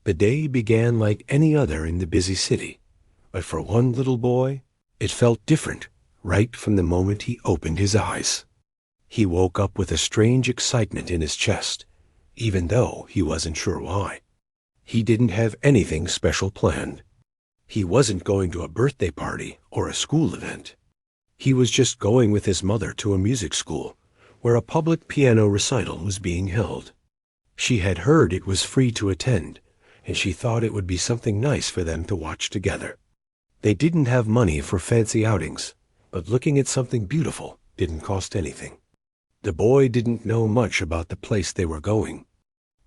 The day began like any other in the busy city, but for one little boy, it felt different right from the moment he opened his eyes. He woke up with a strange excitement in his chest, even though he wasn't sure why. He didn't have anything special planned. He wasn't going to a birthday party or a school event. He was just going with his mother to a music school, where a public piano recital was being held. She had heard it was free to attend, and she thought it would be something nice for them to watch together. They didn't have money for fancy outings, but looking at something beautiful didn't cost anything. The boy didn't know much about the place they were going,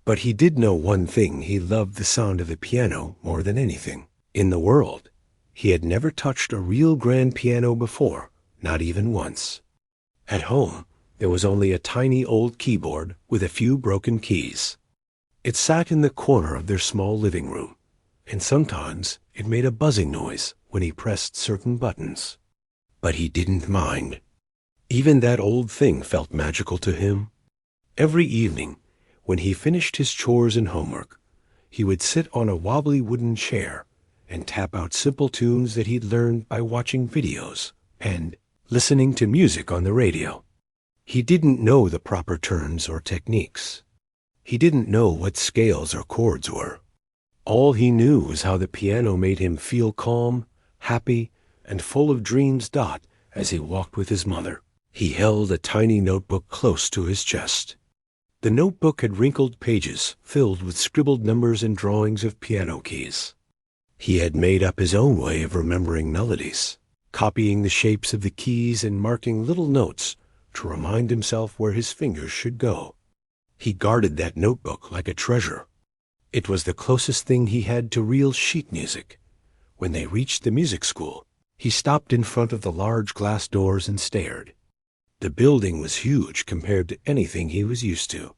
but he did know one thing: he loved the sound of the piano more than anything in the world. He had never touched a real grand piano before, not even once. At home, there was only a tiny old keyboard with a few broken keys. It sat in the corner of their small living room, and sometimes it made a buzzing noise when he pressed certain buttons. But he didn't mind. Even that old thing felt magical to him. Every evening, when he finished his chores and homework, he would sit on a wobbly wooden chair and tap out simple tunes that he'd learned by watching videos and listening to music on the radio. He didn't know the proper turns or techniques. He didn't know what scales or chords were. All he knew was how the piano made him feel calm, happy, and full of dreams. As he walked with his mother, he held a tiny notebook close to his chest. The notebook had wrinkled pages filled with scribbled numbers and drawings of piano keys. He had made up his own way of remembering melodies, copying the shapes of the keys and marking little notes to remind himself where his fingers should go. He guarded that notebook like a treasure. It was the closest thing he had to real sheet music. When they reached the music school, he stopped in front of the large glass doors and stared. The building was huge compared to anything he was used to.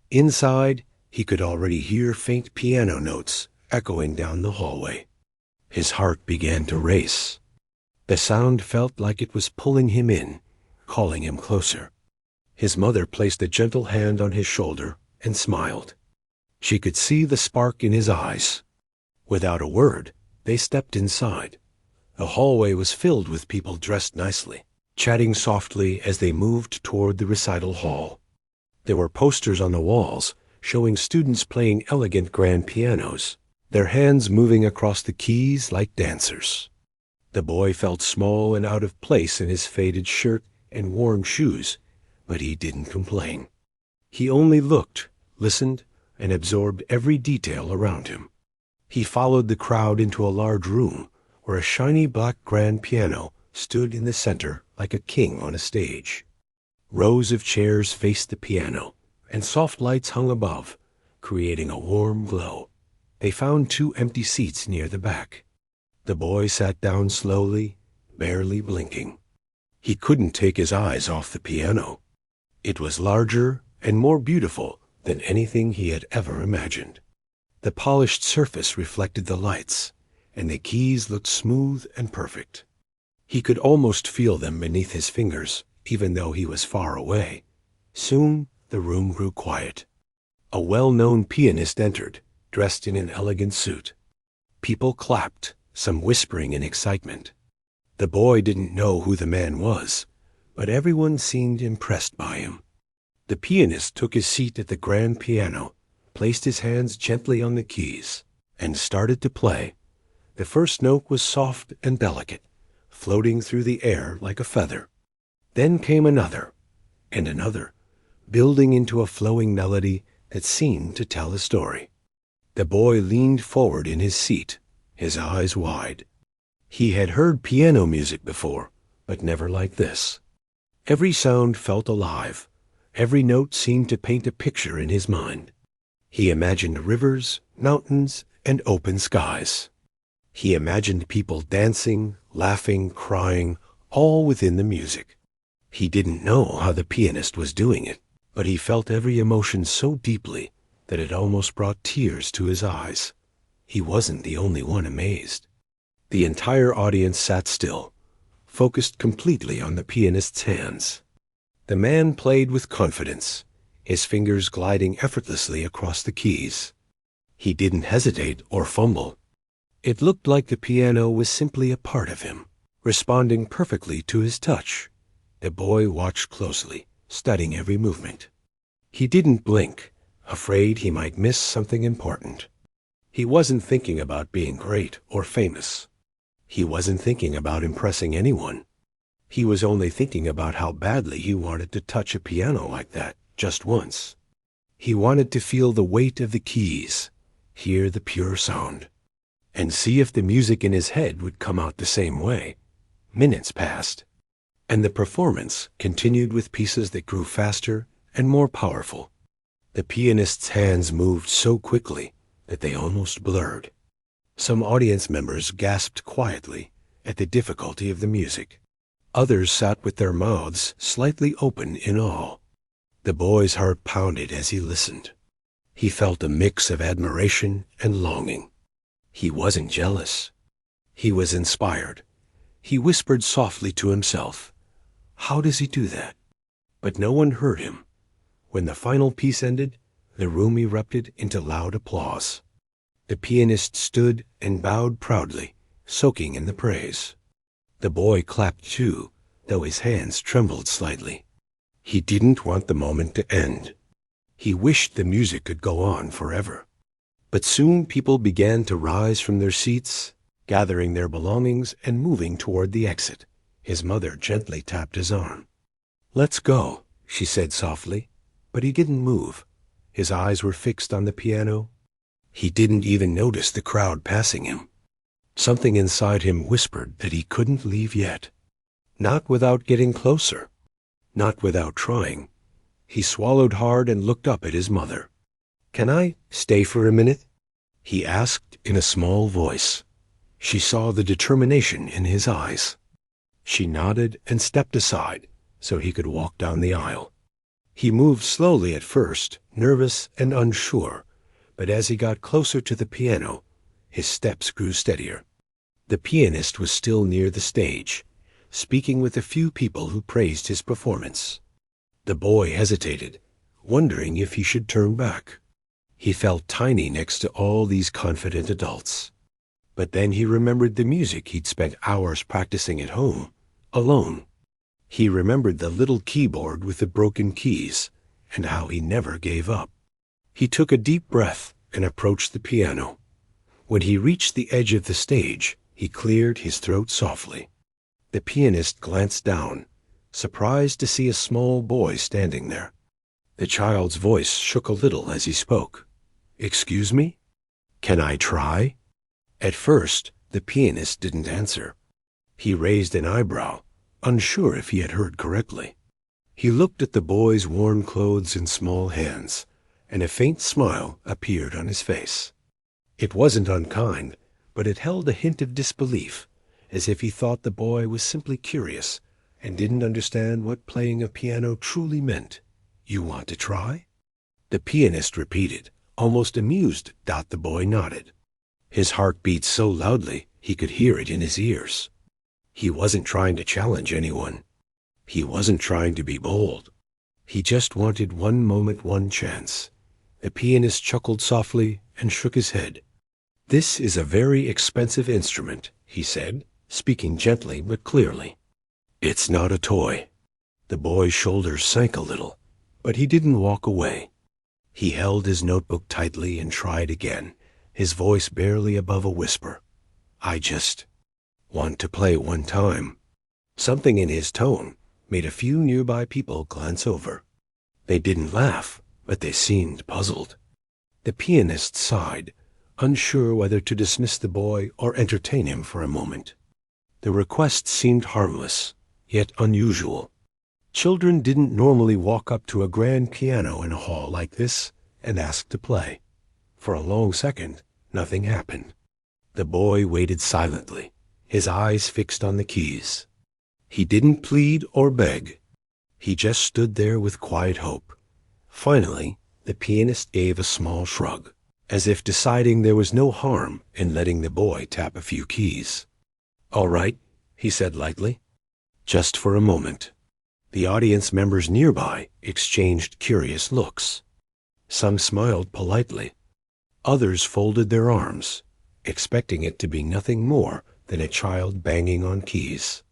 Inside, he could already hear faint piano notes echoing down the hallway. His heart began to race. The sound felt like it was pulling him in, calling him closer. His mother placed a gentle hand on his shoulder and smiled. She could see the spark in his eyes. Without a word, they stepped inside. The hallway was filled with people dressed nicely, chatting softly as they moved toward the recital hall. There were posters on the walls showing students playing elegant grand pianos, their hands moving across the keys like dancers. The boy felt small and out of place in his faded shirt and worn shoes, but he didn't complain. He only looked, listened, and absorbed every detail around him. He followed the crowd into a large room where a shiny black grand piano stood in the center like a king on a stage. Rows of chairs faced the piano, and soft lights hung above, creating a warm glow. They found 2 empty seats near the back. The boy sat down slowly, barely blinking. He couldn't take his eyes off the piano. It was larger and more beautiful than anything he had ever imagined. The polished surface reflected the lights, and the keys looked smooth and perfect. He could almost feel them beneath his fingers, even though he was far away. Soon the room grew quiet. A well-known pianist entered, dressed in an elegant suit. People clapped, some whispering in excitement. The boy didn't know who the man was, but everyone seemed impressed by him. The pianist took his seat at the grand piano, placed his hands gently on the keys, and started to play. The first note was soft and delicate, floating through the air like a feather. Then came another, and another, building into a flowing melody that seemed to tell a story. The boy leaned forward in his seat, his eyes wide. He had heard piano music before, but never like this. Every sound felt alive. Every note seemed to paint a picture in his mind. He imagined rivers, mountains, and open skies. He imagined people dancing, laughing, crying, all within the music. He didn't know how the pianist was doing it, but he felt every emotion so deeply that it almost brought tears to his eyes. He wasn't the only one amazed. The entire audience sat still, focused completely on the pianist's hands. The man played with confidence, his fingers gliding effortlessly across the keys. He didn't hesitate or fumble. It looked like the piano was simply a part of him, responding perfectly to his touch. The boy watched closely, studying every movement. He didn't blink, afraid he might miss something important. He wasn't thinking about being great or famous. He wasn't thinking about impressing anyone. He was only thinking about how badly he wanted to touch a piano like that, just once. He wanted to feel the weight of the keys, hear the pure sound, and see if the music in his head would come out the same way. Minutes passed, and the performance continued with pieces that grew faster and more powerful. The pianist's hands moved so quickly that they almost blurred. Some audience members gasped quietly at the difficulty of the music. Others sat with their mouths slightly open in awe. The boy's heart pounded as he listened. He felt a mix of admiration and longing. He wasn't jealous. He was inspired. He whispered softly to himself, "How does he do that?" But no one heard him. When the final piece ended, the room erupted into loud applause. The pianist stood and bowed proudly, soaking in the praise. The boy clapped too, though his hands trembled slightly. He didn't want the moment to end. He wished the music could go on forever. But soon people began to rise from their seats, gathering their belongings and moving toward the exit. His mother gently tapped his arm. "Let's go," she said softly, but he didn't move. His eyes were fixed on the piano. He didn't even notice the crowd passing him. Something inside him whispered that he couldn't leave yet. Not without getting closer. Not without trying. He swallowed hard and looked up at his mother. "Can I stay for a minute?" he asked in a small voice. She saw the determination in his eyes. She nodded and stepped aside so he could walk down the aisle. He moved slowly at first, nervous and unsure, but as he got closer to the piano, his steps grew steadier. The pianist was still near the stage, speaking with a few people who praised his performance. The boy hesitated, wondering if he should turn back. He felt tiny next to all these confident adults. But then he remembered the music he'd spent hours practicing at home, alone. He remembered the little keyboard with the broken keys, and how he never gave up. He took a deep breath and approached the piano. When he reached the edge of the stage, he cleared his throat softly. The pianist glanced down, surprised to see a small boy standing there. The child's voice shook a little as he spoke. "Excuse me? Can I try?" At first, the pianist didn't answer. He raised an eyebrow, unsure if he had heard correctly. He looked at the boy's worn clothes and small hands, and a faint smile appeared on his face. It wasn't unkind, but it held a hint of disbelief, as if he thought the boy was simply curious and didn't understand what playing a piano truly meant. "You want to try?" The pianist repeated, almost amused. The boy nodded. His heart beat so loudly he could hear it in his ears. He wasn't trying to challenge anyone. He wasn't trying to be bold. He just wanted one moment, one chance. The pianist chuckled softly and shook his head. "This is a very expensive instrument," he said, speaking gently but clearly. "It's not a toy." The boy's shoulders sank a little, but he didn't walk away. He held his notebook tightly and tried again, his voice barely above a whisper. "I just want to play one time." Something in his tone made a few nearby people glance over. They didn't laugh, but they seemed puzzled. The pianist sighed, unsure whether to dismiss the boy or entertain him for a moment. The request seemed harmless, yet unusual. Children didn't normally walk up to a grand piano in a hall like this and ask to play. For a long second, nothing happened. The boy waited silently, his eyes fixed on the keys. He didn't plead or beg. He just stood there with quiet hope. Finally, the pianist gave a small shrug, as if deciding there was no harm in letting the boy tap a few keys. "All right," he said lightly. Just for a moment. The audience members nearby exchanged curious looks. Some smiled politely. Others folded their arms, expecting it to be nothing more than a child banging on keys.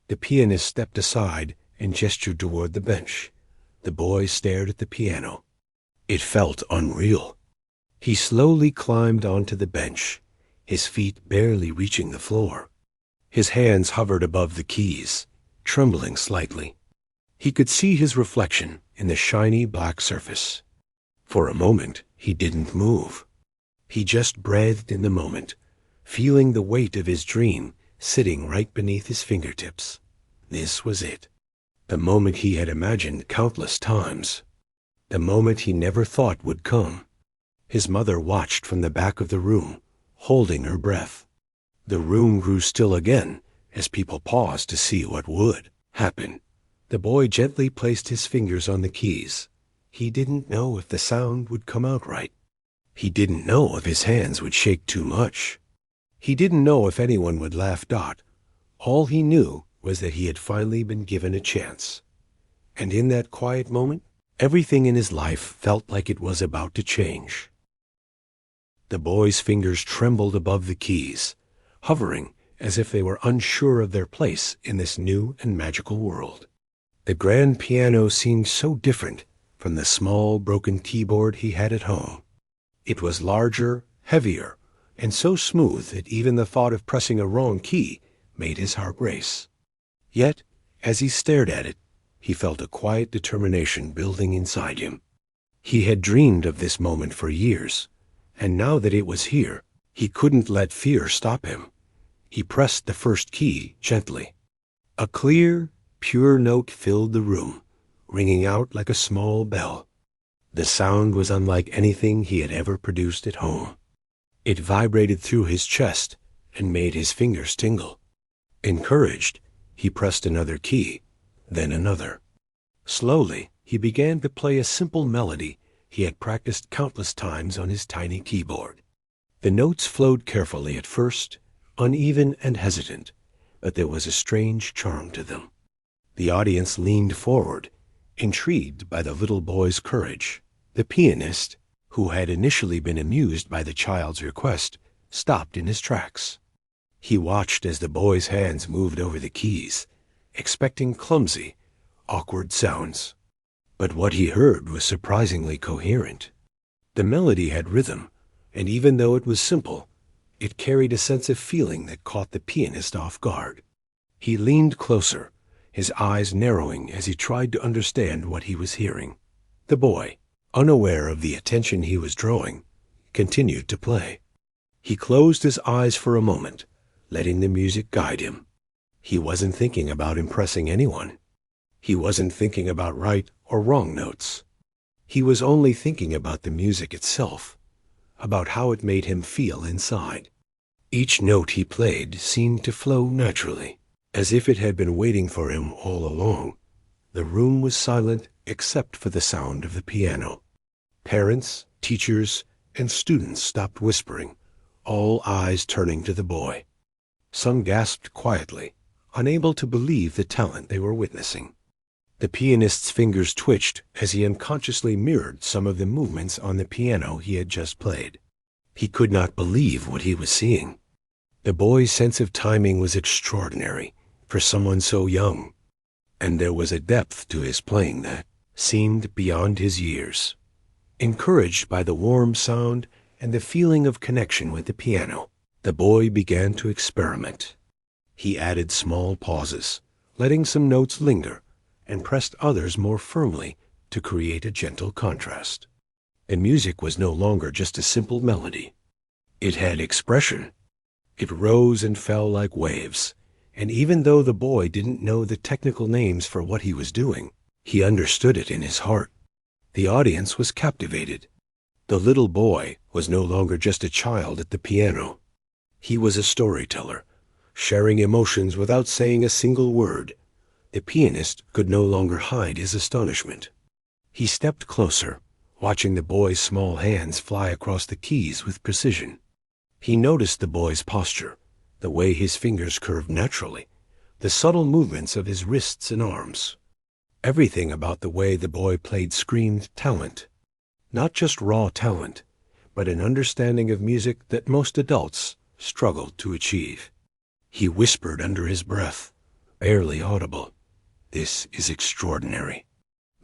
The pianist stepped aside and gestured toward the bench. The boy stared at the piano. It felt unreal. He slowly climbed onto the bench, his feet barely reaching the floor. His hands hovered above the keys, trembling slightly. He could see his reflection in the shiny black surface. For a moment, he didn't move. He just breathed in the moment, feeling the weight of his dream sitting right beneath his fingertips. This was it. The moment he had imagined countless times. The moment he never thought would come. His mother watched from the back of the room, holding her breath. The room grew still again as people paused to see what would happen. The boy gently placed his fingers on the keys. He didn't know if the sound would come out right. He didn't know if his hands would shake too much. He didn't know if anyone would laugh. All he knew was that he had finally been given a chance. And in that quiet moment, everything in his life felt like it was about to change. The boy's fingers trembled above the keys, hovering as if they were unsure of their place in this new and magical world. The grand piano seemed so different from the small, broken keyboard he had at home. It was larger, heavier, and so smooth that even the thought of pressing a wrong key made his heart race. Yet, as he stared at it, he felt a quiet determination building inside him. He had dreamed of this moment for years, and now that it was here, he couldn't let fear stop him. He pressed the first key gently. A clear, pure note filled the room, ringing out like a small bell. The sound was unlike anything he had ever produced at home. It vibrated through his chest and made his fingers tingle. Encouraged, he pressed another key, then another. Slowly, he began to play a simple melody he had practiced countless times on his tiny keyboard. The notes flowed carefully at first, uneven and hesitant, but there was a strange charm to them. The audience leaned forward, intrigued by the little boy's courage. The pianist, who had initially been amused by the child's request, stopped in his tracks. He watched as the boy's hands moved over the keys, expecting clumsy, awkward sounds. But what he heard was surprisingly coherent. The melody had rhythm, and even though it was simple, it carried a sense of feeling that caught the pianist off guard. He leaned closer, his eyes narrowing as he tried to understand what he was hearing. The boy, unaware of the attention he was drawing, continued to play. He closed his eyes for a moment, letting the music guide him. He wasn't thinking about impressing anyone. He wasn't thinking about right or wrong notes. He was only thinking about the music itself, about how it made him feel inside. Each note he played seemed to flow naturally, as if it had been waiting for him all along. The room was silent except for the sound of the piano. Parents, teachers, and students stopped whispering, all eyes turning to the boy. Some gasped quietly, unable to believe the talent they were witnessing. The pianist's fingers twitched as he unconsciously mirrored some of the movements on the piano he had just played. He could not believe what he was seeing. The boy's sense of timing was extraordinary for someone so young, and there was a depth to his playing that seemed beyond his years. Encouraged by the warm sound and the feeling of connection with the piano, the boy began to experiment. He added small pauses, letting some notes linger, and pressed others more firmly to create a gentle contrast. The music was no longer just a simple melody. It had expression. It rose and fell like waves, and even though the boy didn't know the technical names for what he was doing, he understood it in his heart. The audience was captivated. The little boy was no longer just a child at the piano. He was a storyteller, sharing emotions without saying a single word. The pianist could no longer hide his astonishment. He stepped closer, watching the boy's small hands fly across the keys with precision. He noticed the boy's posture, the way his fingers curved naturally, the subtle movements of his wrists and arms. Everything about the way the boy played screamed talent. Not just raw talent, but an understanding of music that most adults struggled to achieve. He whispered under his breath, barely audible, "This is extraordinary."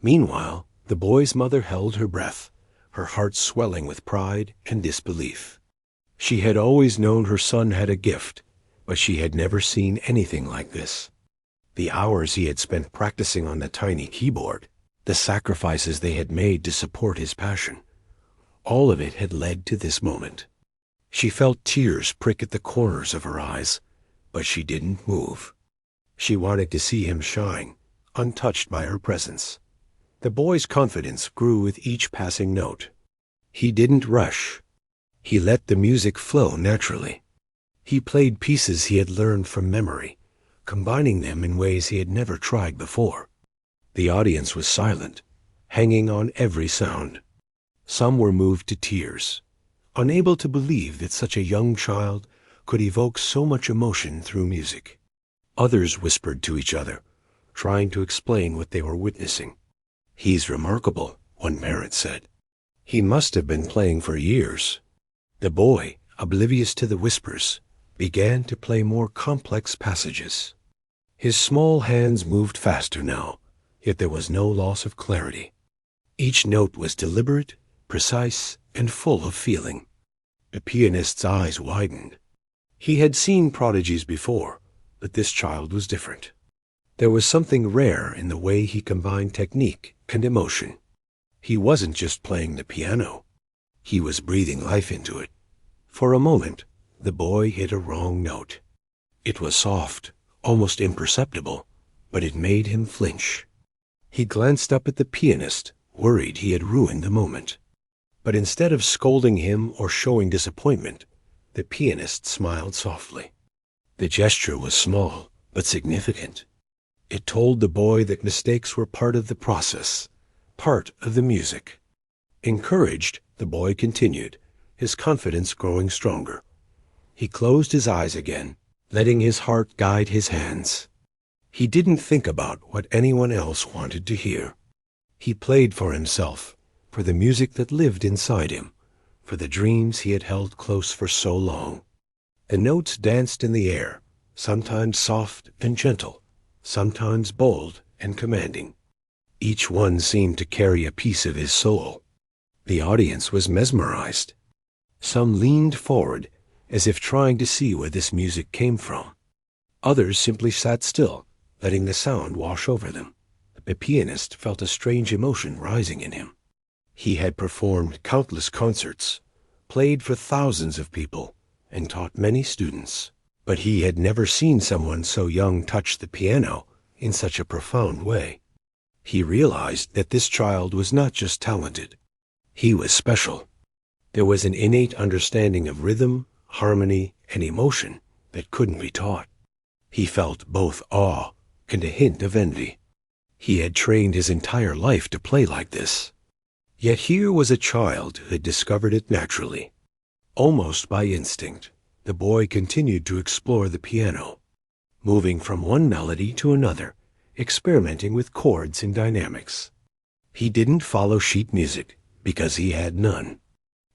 Meanwhile, the boy's mother held her breath, her heart swelling with pride and disbelief. She had always known her son had a gift, but she had never seen anything like this. The hours he had spent practicing on the tiny keyboard, the sacrifices they had made to support his passion, all of it had led to this moment. She felt tears prick at the corners of her eyes, but she didn't move. She wanted to see him shine, untouched by her presence. The boy's confidence grew with each passing note. He didn't rush. He let the music flow naturally. He played pieces he had learned from memory, combining them in ways he had never tried before. The audience was silent, hanging on every sound. Some were moved to tears, unable to believe that such a young child could evoke so much emotion through music. Others whispered to each other, trying to explain what they were witnessing. "He's remarkable," one parent said. "He must have been playing for years." The boy, oblivious to the whispers, began to play more complex passages. His small hands moved faster now, yet there was no loss of clarity. Each note was deliberate, precise, and full of feeling. The pianist's eyes widened. He had seen prodigies before, but this child was different. There was something rare in the way he combined technique and emotion. He wasn't just playing the piano. He was breathing life into it. For a moment, the boy hit a wrong note. It was soft, almost imperceptible, but it made him flinch. He glanced up at the pianist, worried he had ruined the moment. But instead of scolding him or showing disappointment, the pianist smiled softly. The gesture was small, but significant. It told the boy that mistakes were part of the process, part of the music. Encouraged, the boy continued, his confidence growing stronger. He closed his eyes again, letting his heart guide his hands. He didn't think about what anyone else wanted to hear. He played for himself, for the music that lived inside him, for the dreams he had held close for so long. The notes danced in the air, sometimes soft and gentle, sometimes bold and commanding. Each one seemed to carry a piece of his soul. The audience was mesmerized. Some leaned forward, as if trying to see where this music came from. Others simply sat still, letting the sound wash over them. The pianist felt a strange emotion rising in him. He had performed countless concerts, played for thousands of people, and taught many students. But he had never seen someone so young touch the piano in such a profound way. He realized that this child was not just talented. He was special. There was an innate understanding of rhythm, harmony, and emotion that couldn't be taught. He felt both awe and a hint of envy. He had trained his entire life to play like this. Yet here was a child who had discovered it naturally. Almost by instinct, the boy continued to explore the piano, moving from one melody to another, experimenting with chords and dynamics. He didn't follow sheet music because he had none.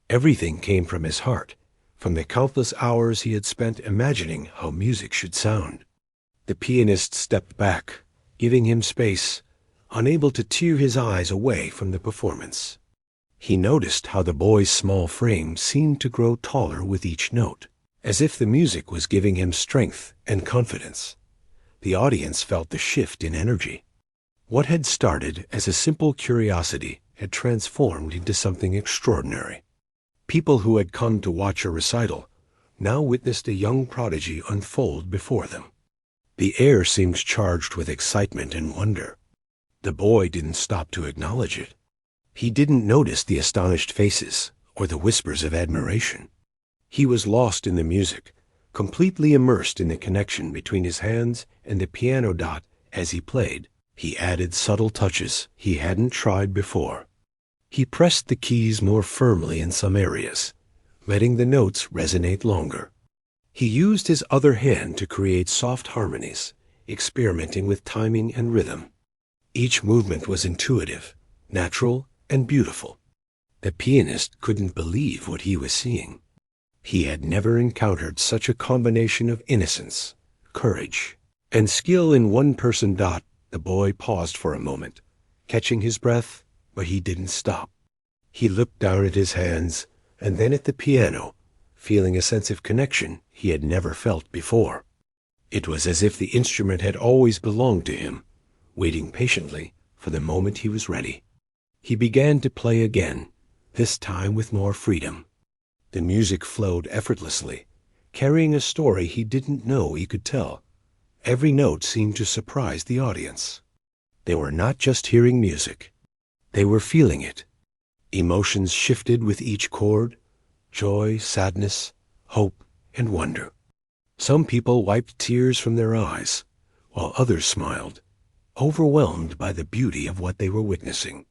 Everything came from his heart, from the countless hours he had spent imagining how music should sound. The pianist stepped back, giving him space, unable to tear his eyes away from the performance. He noticed how the boy's small frame seemed to grow taller with each note, as if the music was giving him strength and confidence. The audience felt the shift in energy. What had started as a simple curiosity had transformed into something extraordinary. People who had come to watch a recital now witnessed a young prodigy unfold before them. The air seemed charged with excitement and wonder. The boy didn't stop to acknowledge it. He didn't notice the astonished faces or the whispers of admiration. He was lost in the music, completely immersed in the connection between his hands and the piano dot as he played. He added subtle touches he hadn't tried before. He pressed the keys more firmly in some areas, letting the notes resonate longer. He used his other hand to create soft harmonies, experimenting with timing and rhythm. Each movement was intuitive, natural, and beautiful. The pianist couldn't believe what he was seeing. He had never encountered such a combination of innocence, courage, and skill in one person. The boy paused for a moment, catching his breath, but he didn't stop. He looked down at his hands and then at the piano, feeling a sense of connection he had never felt before. It was as if the instrument had always belonged to him, waiting patiently for the moment he was ready. He began to play again, this time with more freedom. The music flowed effortlessly, carrying a story he didn't know he could tell. Every note seemed to surprise the audience. They were not just hearing music. They were feeling it. Emotions shifted with each chord: joy, sadness, hope, and wonder. Some people wiped tears from their eyes, while others smiled, overwhelmed by the beauty of what they were witnessing.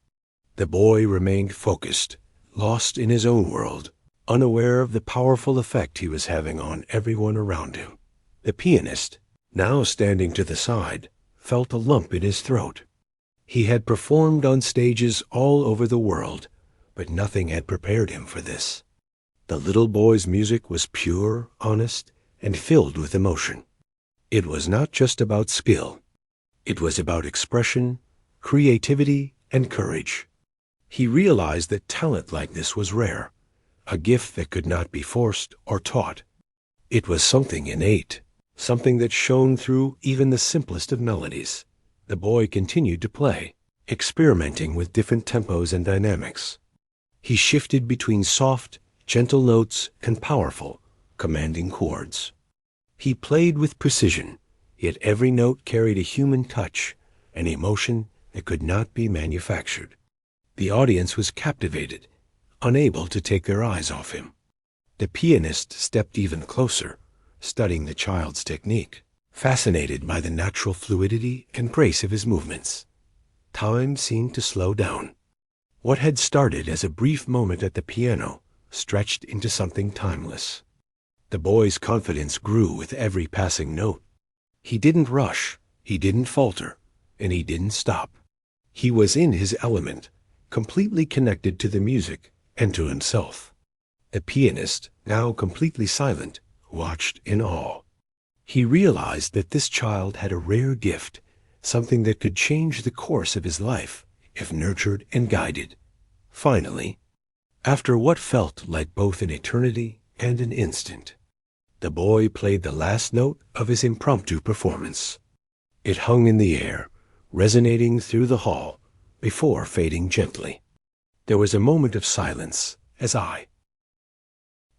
The boy remained focused, lost in his own world, unaware of the powerful effect he was having on everyone around him. The pianist, now standing to the side, felt a lump in his throat. He had performed on stages all over the world, but nothing had prepared him for this. The little boy's music was pure, honest, and filled with emotion. It was not just about skill. It was about expression, creativity, and courage. He realized that talent like this was rare, a gift that could not be forced or taught. It was something innate, something that shone through even the simplest of melodies. The boy continued to play, experimenting with different tempos and dynamics. He shifted between soft, gentle notes and powerful, commanding chords. He played with precision, yet every note carried a human touch, an emotion that could not be manufactured. The audience was captivated, unable to take their eyes off him. The pianist stepped even closer, studying the child's technique, fascinated by the natural fluidity and grace of his movements. Time seemed to slow down. What had started as a brief moment at the piano stretched into something timeless. The boy's confidence grew with every passing note. He didn't rush, he didn't falter, and he didn't stop. He was in his element, completely connected to the music and to himself. The pianist, now completely silent, watched in awe. He realized that this child had a rare gift, something that could change the course of his life if nurtured and guided. Finally, after what felt like both an eternity and an instant, the boy played the last note of his impromptu performance. It hung in the air, resonating through the hall, before fading gently. There was a moment of silence as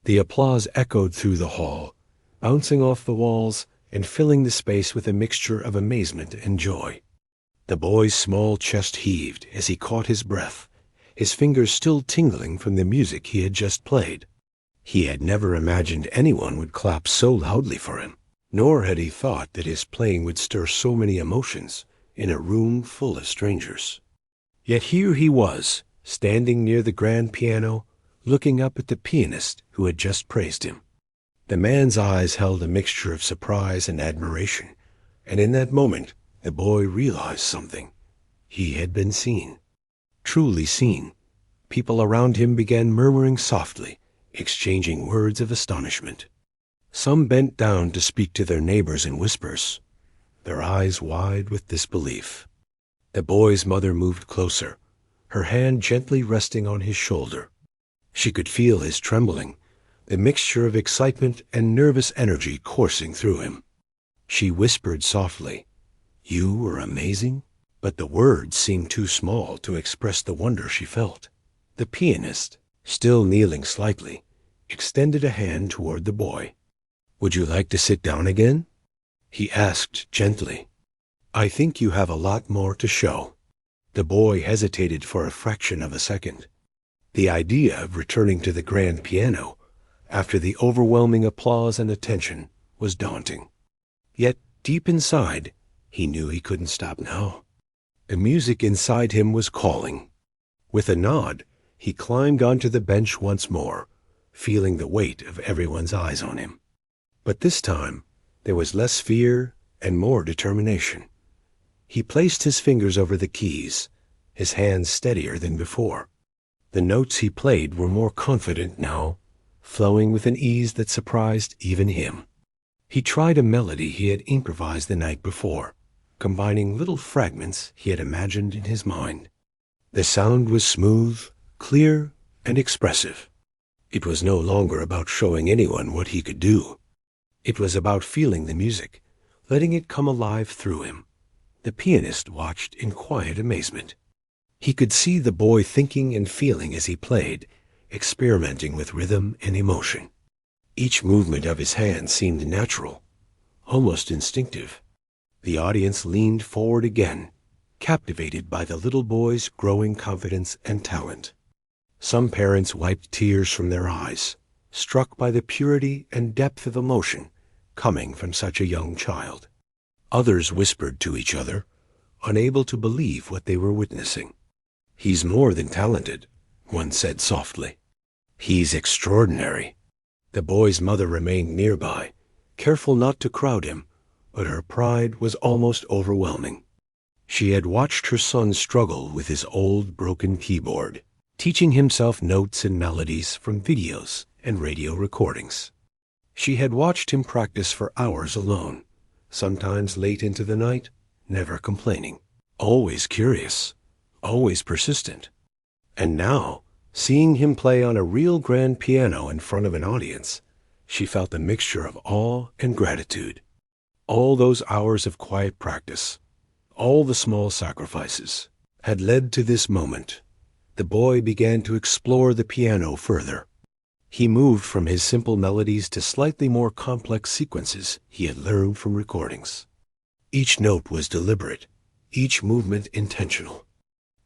the applause echoed through the hall, bouncing off the walls and filling the space with a mixture of amazement and joy. The boy's small chest heaved as he caught his breath, his fingers still tingling from the music he had just played. He had never imagined anyone would clap so loudly for him, nor had he thought that his playing would stir so many emotions in a room full of strangers. Yet here he was, standing near the grand piano, looking up at the pianist who had just praised him. The man's eyes held a mixture of surprise and admiration, and in that moment the boy realized something. He had been seen, truly seen. People around him began murmuring softly, exchanging words of astonishment. Some bent down to speak to their neighbors in whispers, their eyes wide with disbelief. The boy's mother moved closer, her hand gently resting on his shoulder. She could feel his trembling, the mixture of excitement and nervous energy coursing through him. She whispered softly, "You were amazing?" But the words seemed too small to express the wonder she felt. The pianist, still kneeling slightly, extended a hand toward the boy. "Would you like to sit down again?" he asked gently. "I think you have a lot more to show." The boy hesitated for a fraction of a second. The idea of returning to the grand piano, after the overwhelming applause and attention, was daunting. Yet, deep inside, he knew he couldn't stop now. The music inside him was calling. With a nod, he climbed onto the bench once more, feeling the weight of everyone's eyes on him. But this time, there was less fear and more determination. He placed his fingers over the keys, his hands steadier than before. The notes he played were more confident now, flowing with an ease that surprised even him. He tried a melody he had improvised the night before, combining little fragments he had imagined in his mind. The sound was smooth, clear, and expressive. It was no longer about showing anyone what he could do. It was about feeling the music, letting it come alive through him. The pianist watched in quiet amazement. He could see the boy thinking and feeling as he played, experimenting with rhythm and emotion. Each movement of his hands seemed natural, almost instinctive. The audience leaned forward again, captivated by the little boy's growing confidence and talent. Some parents wiped tears from their eyes, struck by the purity and depth of emotion coming from such a young child. Others whispered to each other, unable to believe what they were witnessing. "He's more than talented," one said softly. "He's extraordinary." The boy's mother remained nearby, careful not to crowd him, but her pride was almost overwhelming. She had watched her son struggle with his old broken keyboard, teaching himself notes and melodies from videos and radio recordings. She had watched him practice for hours alone, sometimes late into the night, never complaining, always curious, always persistent. And now, seeing him play on a real grand piano in front of an audience, she felt a mixture of awe and gratitude. All those hours of quiet practice, all the small sacrifices, had led to this moment. The boy began to explore the piano further. He moved from his simple melodies to slightly more complex sequences he had learned from recordings. Each note was deliberate, each movement intentional.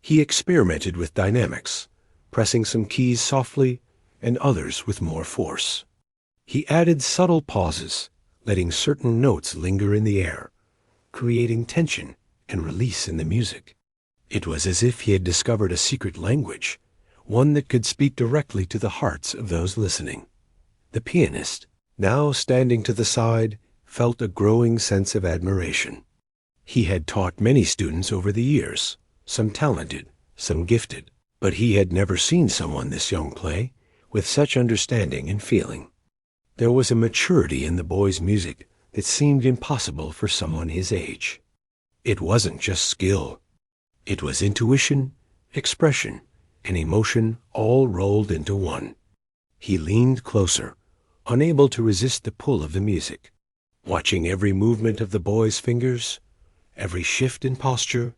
He experimented with dynamics, pressing some keys softly and others with more force. He added subtle pauses, letting certain notes linger in the air, creating tension and release in the music. It was as if he had discovered a secret language, one that could speak directly to the hearts of those listening. The pianist, now standing to the side, felt a growing sense of admiration. He had taught many students over the years, some talented, some gifted, but he had never seen someone this young play with such understanding and feeling. There was a maturity in the boy's music that seemed impossible for someone his age. It wasn't just skill. It was intuition, expression, and emotion all rolled into one. He leaned closer, unable to resist the pull of the music, watching every movement of the boy's fingers, every shift in posture,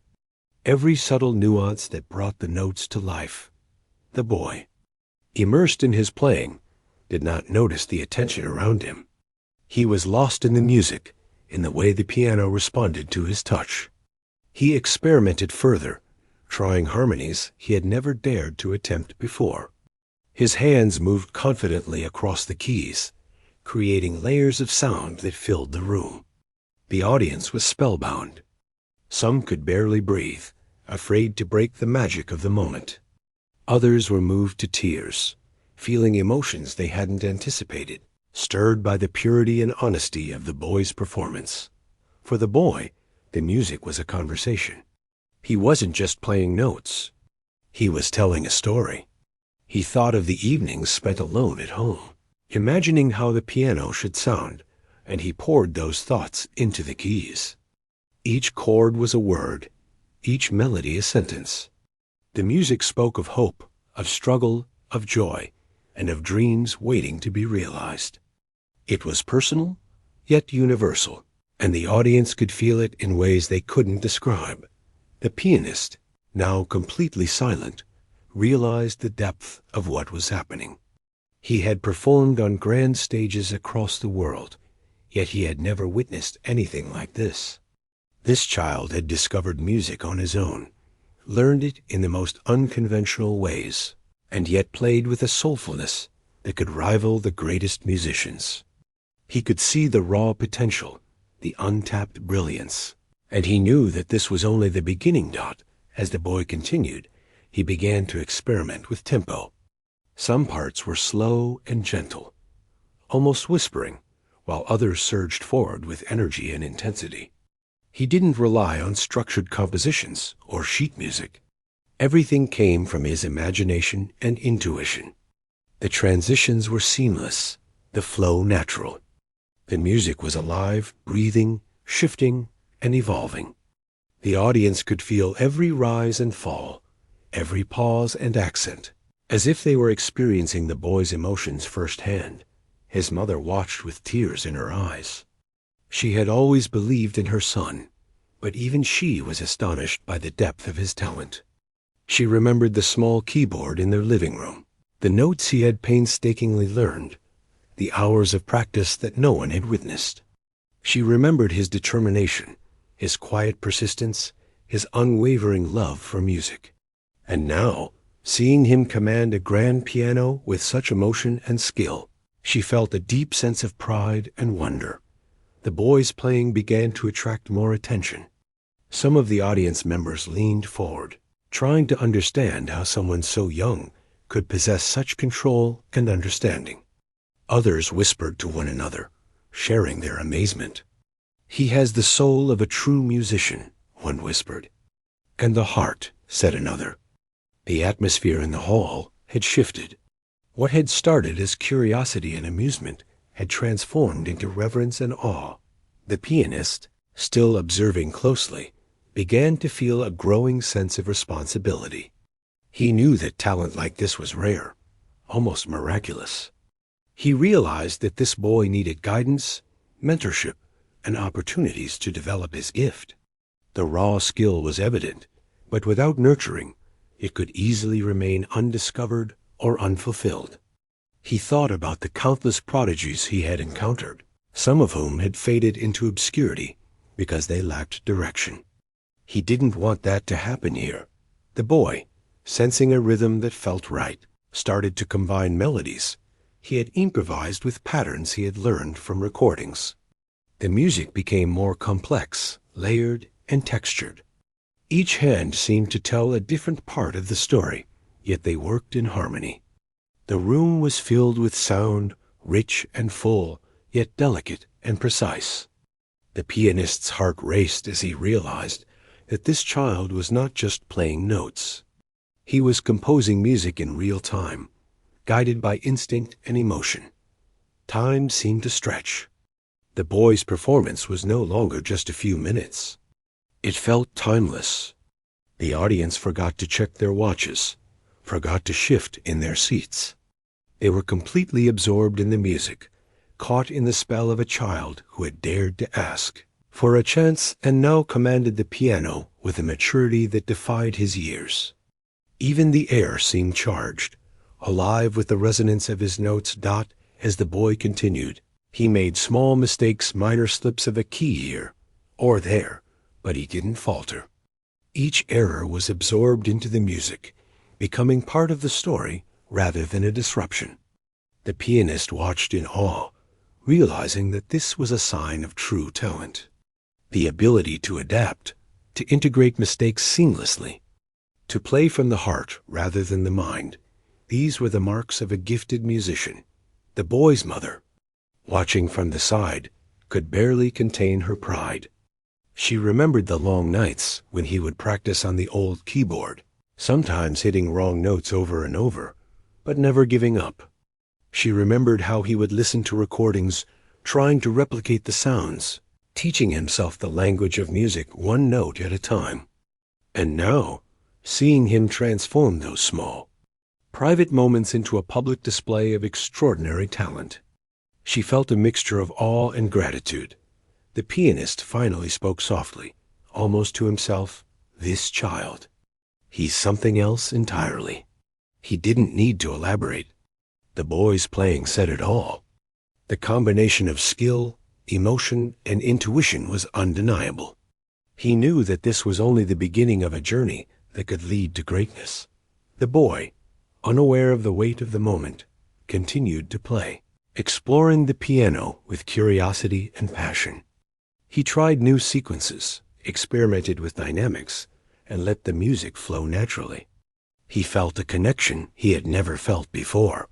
every subtle nuance that brought the notes to life. The boy, immersed in his playing, did not notice the attention around him. He was lost in the music, in the way the piano responded to his touch. He experimented further, trying harmonies he had never dared to attempt before. His hands moved confidently across the keys, creating layers of sound that filled the room. The audience was spellbound. Some could barely breathe, afraid to break the magic of the moment. Others were moved to tears, feeling emotions they hadn't anticipated, stirred by the purity and honesty of the boy's performance. For the boy, the music was a conversation. He wasn't just playing notes. He was telling a story. He thought of the evenings spent alone at home, imagining how the piano should sound, and he poured those thoughts into the keys. Each chord was a word, each melody a sentence. The music spoke of hope, of struggle, of joy, and of dreams waiting to be realized. It was personal, yet universal, and the audience could feel it in ways they couldn't describe. The pianist, now completely silent, realized the depth of what was happening. He had performed on grand stages across the world, yet he had never witnessed anything like this. This child had discovered music on his own, learned it in the most unconventional ways, and yet played with a soulfulness that could rival the greatest musicians. He could see the raw potential, the untapped brilliance, and he knew that this was only the beginning. As the boy continued, he began to experiment with tempo. Some parts were slow and gentle, almost whispering, while others surged forward with energy and intensity. He didn't rely on structured compositions or sheet music. Everything came from his imagination and intuition. The transitions were seamless, the flow natural. The music was alive, breathing, shifting, and evolving. The audience could feel every rise and fall, every pause and accent, as if they were experiencing the boy's emotions firsthand. His mother watched with tears in her eyes. She had always believed in her son, but even she was astonished by the depth of his talent. She remembered the small keyboard in their living room, the notes he had painstakingly learned, the hours of practice that no one had witnessed. She remembered his determination, his quiet persistence, his unwavering love for music. And now, seeing him command a grand piano with such emotion and skill, she felt a deep sense of pride and wonder. The boy's playing began to attract more attention. Some of the audience members leaned forward, trying to understand how someone so young could possess such control and understanding. Others whispered to one another, sharing their amazement. "He has the soul of a true musician," one whispered. "And the heart," said another. The atmosphere in the hall had shifted. What had started as curiosity and amusement had transformed into reverence and awe. The pianist, still observing closely, began to feel a growing sense of responsibility. He knew that talent like this was rare, almost miraculous. He realized that this boy needed guidance, mentorship, and opportunities to develop his gift. The raw skill was evident, but without nurturing, it could easily remain undiscovered or unfulfilled. He thought about the countless prodigies he had encountered, some of whom had faded into obscurity because they lacked direction. He didn't want that to happen here. The boy, sensing a rhythm that felt right, started to combine melodies he had improvised with patterns he had learned from recordings. The music became more complex, layered, and textured. Each hand seemed to tell a different part of the story, yet they worked in harmony. The room was filled with sound, rich and full, yet delicate and precise. The pianist's heart raced as he realized that this child was not just playing notes. He was composing music in real time, guided by instinct and emotion. Time seemed to stretch. The boy's performance was no longer just a few minutes. It felt timeless. The audience forgot to check their watches, forgot to shift in their seats. They were completely absorbed in the music, caught in the spell of a child who had dared to ask for a chance and now commanded the piano with a maturity that defied his years. Even the air seemed charged, alive with the resonance of his notes. As the boy continued, he made small mistakes, minor slips of a key here or there, but he didn't falter. Each error was absorbed into the music, becoming part of the story rather than a disruption. The pianist watched in awe, realizing that this was a sign of true talent. The ability to adapt, to integrate mistakes seamlessly, to play from the heart rather than the mind. These were the marks of a gifted musician. The boy's mother, watching from the side, could barely contain her pride. She remembered the long nights when he would practice on the old keyboard, sometimes hitting wrong notes over and over, but never giving up. She remembered how he would listen to recordings, trying to replicate the sounds, teaching himself the language of music one note at a time. And now, seeing him transform those small, private moments into a public display of extraordinary talent, she felt a mixture of awe and gratitude. The pianist finally spoke softly, almost to himself, "This child. He's something else entirely." He didn't need to elaborate. The boy's playing said it all. The combination of skill, emotion, and intuition was undeniable. He knew that this was only the beginning of a journey that could lead to greatness. The boy, unaware of the weight of the moment, continued to play, exploring the piano with curiosity and passion. He tried new sequences, experimented with dynamics, and let the music flow naturally. He felt a connection he had never felt before.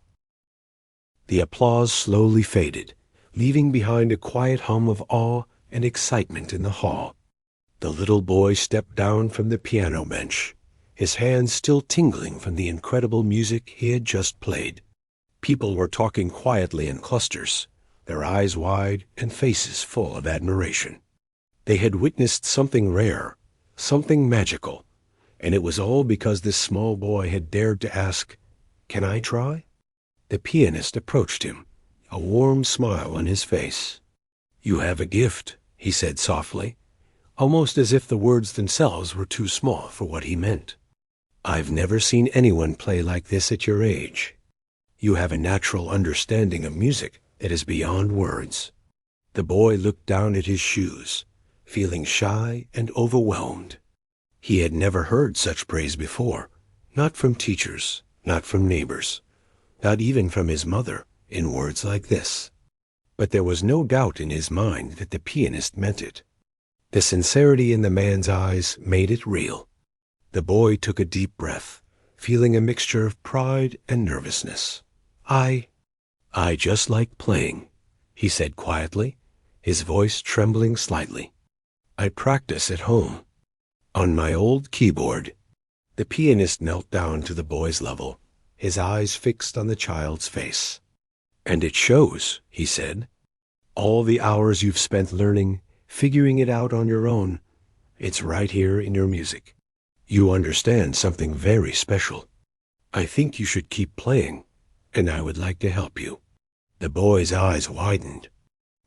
The applause slowly faded, leaving behind a quiet hum of awe and excitement in the hall. The little boy stepped down from the piano bench, his hands still tingling from the incredible music he had just played. People were talking quietly in clusters, their eyes wide and faces full of admiration. They had witnessed something rare, something magical, and it was all because this small boy had dared to ask, "Can I try?" The pianist approached him, a warm smile on his face. "You have a gift," he said softly, almost as if the words themselves were too small for what he meant. "I've never seen anyone play like this at your age. You have a natural understanding of music that is beyond words." The boy looked down at his shoes, feeling shy and overwhelmed. He had never heard such praise before, not from teachers, not from neighbors, not even from his mother, in words like this. But there was no doubt in his mind that the pianist meant it. The sincerity in the man's eyes made it real. The boy took a deep breath, feeling a mixture of pride and nervousness. I just like playing," he said quietly, his voice trembling slightly. "I practice at home, on my old keyboard." The pianist knelt down to the boy's level, his eyes fixed on the child's face. "And it shows," he said. "All the hours you've spent learning, figuring it out on your own, it's right here in your music. You understand something very special. I think you should keep playing, and I would like to help you." The boy's eyes widened.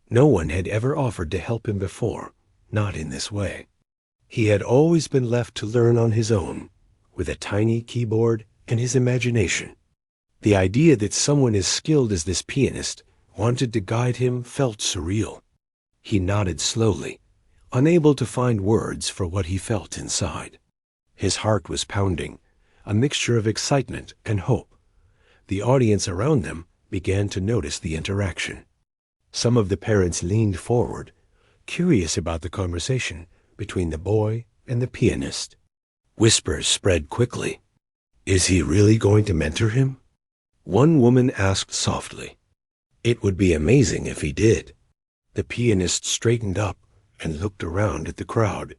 No one had ever offered to help him before, not in this way. He had always been left to learn on his own, with a tiny keyboard and his imagination. The idea that someone as skilled as this pianist wanted to guide him felt surreal. He nodded slowly, unable to find words for what he felt inside. His heart was pounding, a mixture of excitement and hope. The audience around them began to notice the interaction. Some of the parents leaned forward, curious about the conversation between the boy and the pianist. Whispers spread quickly. "Is he really going to mentor him?" One woman asked softly. "It would be amazing if he did." The pianist straightened up and looked around at the crowd.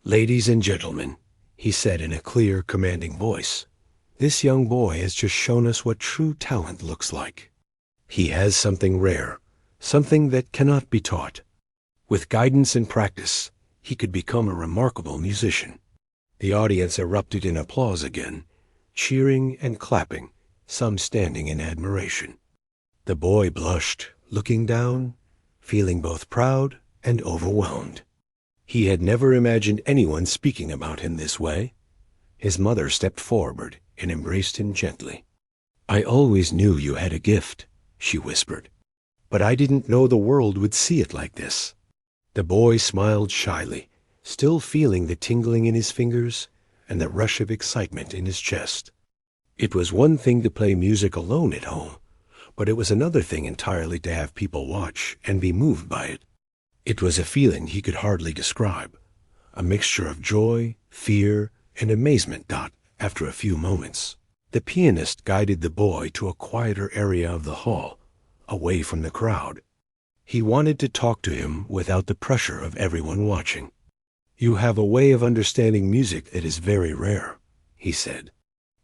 "Ladies and gentlemen," he said in a clear, commanding voice, "this young boy has just shown us what true talent looks like. He has something rare, something that cannot be taught. With guidance and practice, he could become a remarkable musician." The audience erupted in applause again, cheering and clapping, some standing in admiration. The boy blushed, looking down, feeling both proud and overwhelmed. He had never imagined anyone speaking about him this way. His mother stepped forward and embraced him gently. "I always knew you had a gift," she whispered, "but I didn't know the world would see it like this." The boy smiled shyly, still feeling the tingling in his fingers and the rush of excitement in his chest. It was one thing to play music alone at home, but it was another thing entirely to have people watch and be moved by it. It was a feeling he could hardly describe, a mixture of joy, fear, and amazement. After a few moments, the pianist guided the boy to a quieter area of the hall, away from the crowd. He wanted to talk to him without the pressure of everyone watching. "You have a way of understanding music that is very rare," he said.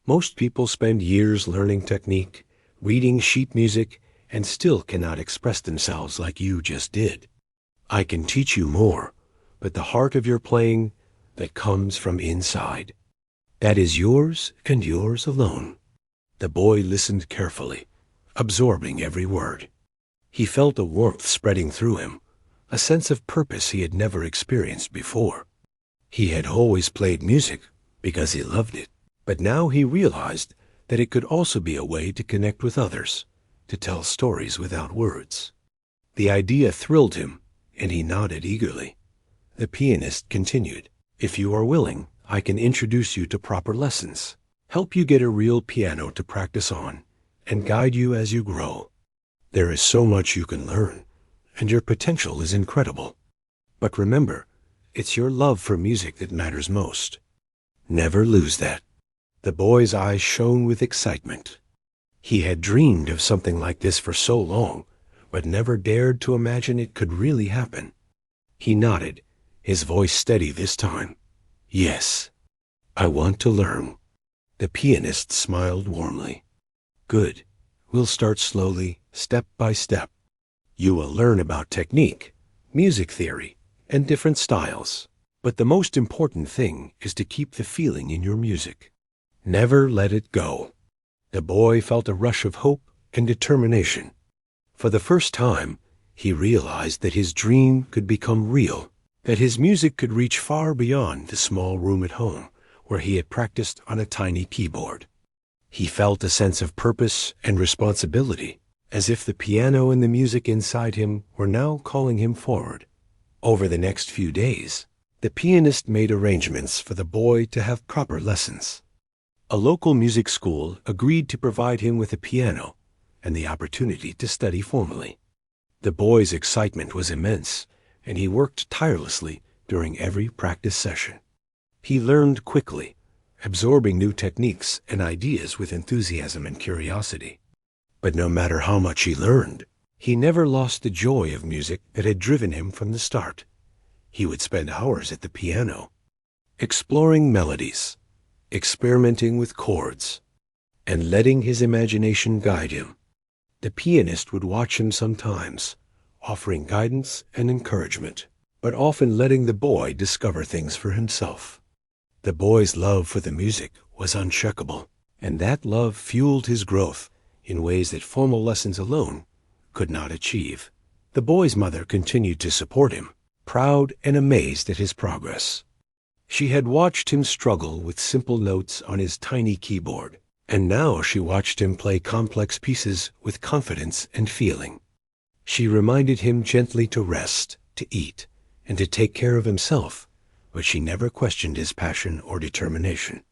"Most people spend years learning technique, reading sheet music, and still cannot express themselves like you just did. I can teach you more, but the heart of your playing that comes from inside, that is yours and yours alone." The boy listened carefully, absorbing every word. He felt a warmth spreading through him, a sense of purpose he had never experienced before. He had always played music because he loved it, but now he realized that it could also be a way to connect with others, to tell stories without words. The idea thrilled him, and he nodded eagerly. The pianist continued, "If you are willing, I can introduce you to proper lessons, help you get a real piano to practice on, and guide you as you grow. There is so much you can learn, and your potential is incredible. But remember, it's your love for music that matters most. Never lose that." The boy's eyes shone with excitement. He had dreamed of something like this for so long, but never dared to imagine it could really happen. He nodded, his voice steady this time. "Yes, I want to learn. The pianist smiled warmly. Good. We'll start slowly, step by step. You will learn about technique, music theory, and different styles. But the most important thing is to keep the feeling in your music. Never let it go. The boy felt a rush of hope and determination. For the first time, he realized that his dream could become real, that his music could reach far beyond the small room at home where he had practiced on a tiny keyboard. He felt a sense of purpose and responsibility, as if the piano and the music inside him were now calling him forward. Over the next few days, the pianist made arrangements for the boy to have proper lessons. A local music school agreed to provide him with a piano and the opportunity to study formally. The boy's excitement was immense, and he worked tirelessly during every practice session. He learned quickly, absorbing new techniques and ideas with enthusiasm and curiosity. But no matter how much he learned, he never lost the joy of music that had driven him from the start. He would spend hours at the piano, exploring melodies, experimenting with chords, and letting his imagination guide him. The pianist would watch him sometimes, offering guidance and encouragement, but often letting the boy discover things for himself. The boy's love for the music was unshakable, and that love fueled his growth in ways that formal lessons alone could not achieve. The boy's mother continued to support him, proud and amazed at his progress. She had watched him struggle with simple notes on his tiny keyboard, and now she watched him play complex pieces with confidence and feeling. She reminded him gently to rest, to eat, and to take care of himself, but she never questioned his passion or determination.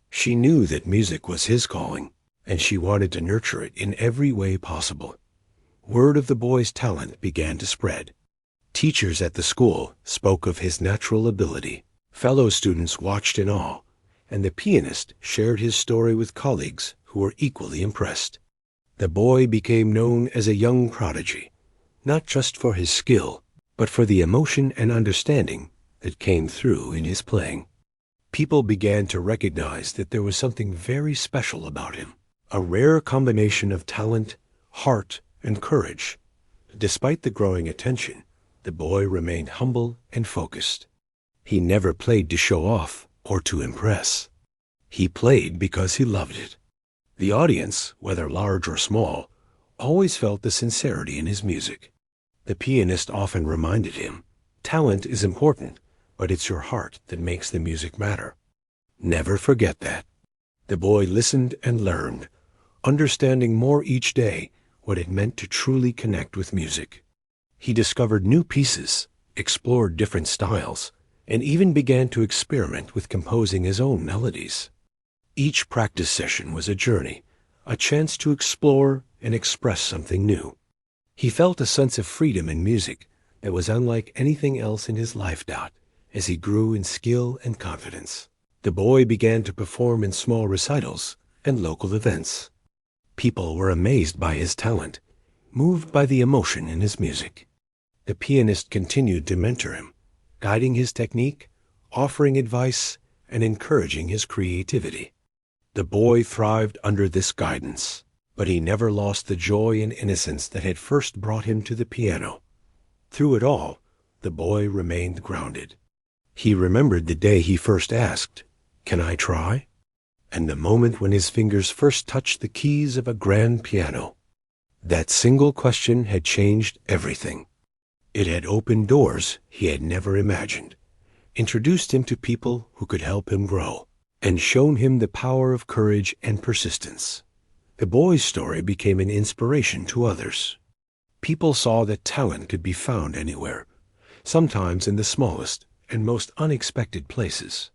She knew that music was his calling, and she wanted to nurture it in every way possible. Word of the boy's talent began to spread. Teachers at the school spoke of his natural ability. Fellow students watched in awe, and the pianist shared his story with colleagues who were equally impressed. The boy became known as a young prodigy, not just for his skill, but for the emotion and understanding that came through in his playing. People began to recognize that there was something very special about him, a rare combination of talent, heart, and courage. Despite the growing attention, the boy remained humble and focused. He never played to show off or to impress. He played because he loved it. The audience, whether large or small, always felt the sincerity in his music. The pianist often reminded him, talent is important, but it's your heart that makes the music matter. Never forget that. The boy listened and learned, understanding more each day what it meant to truly connect with music. He discovered new pieces, explored different styles, and even began to experiment with composing his own melodies. Each practice session was a journey, a chance to explore and express something new. He felt a sense of freedom in music that was unlike anything else in his life. As he grew in skill and confidence, the boy began to perform in small recitals and local events. People were amazed by his talent, moved by the emotion in his music. The pianist continued to mentor him, guiding his technique, offering advice, and encouraging his creativity. The boy thrived under this guidance, but he never lost the joy and innocence that had first brought him to the piano. Through it all, the boy remained grounded. He remembered the day he first asked, "Can I try?" and the moment when his fingers first touched the keys of a grand piano. That single question had changed everything. It had opened doors he had never imagined, introduced him to people who could help him grow, and shown him the power of courage and persistence. The boy's story became an inspiration to others. People saw that talent could be found anywhere, sometimes in the smallest and most unexpected places.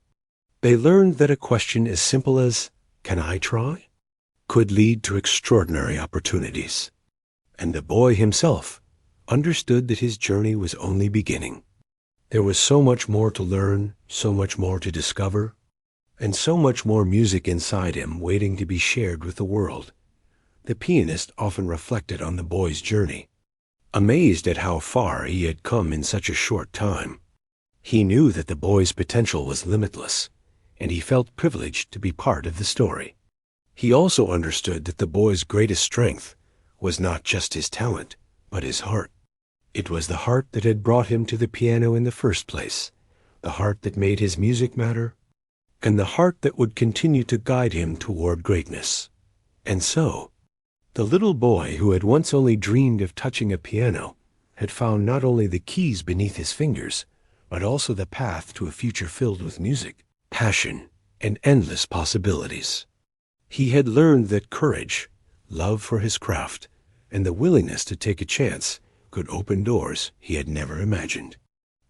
They learned that a question as simple as, "Can I try?" could lead to extraordinary opportunities. And the boy himself understood that his journey was only beginning. There was so much more to learn, so much more to discover, and so much more music inside him waiting to be shared with the world. The pianist often reflected on the boy's journey, amazed at how far he had come in such a short time. He knew that the boy's potential was limitless, and he felt privileged to be part of the story. He also understood that the boy's greatest strength was not just his talent, but his heart. It was the heart that had brought him to the piano in the first place, the heart that made his music matter, and the heart that would continue to guide him toward greatness. And so, the little boy who had once only dreamed of touching a piano had found not only the keys beneath his fingers, but also the path to a future filled with music, passion, and endless possibilities. He had learned that courage, love for his craft, and the willingness to take a chance could open doors he had never imagined.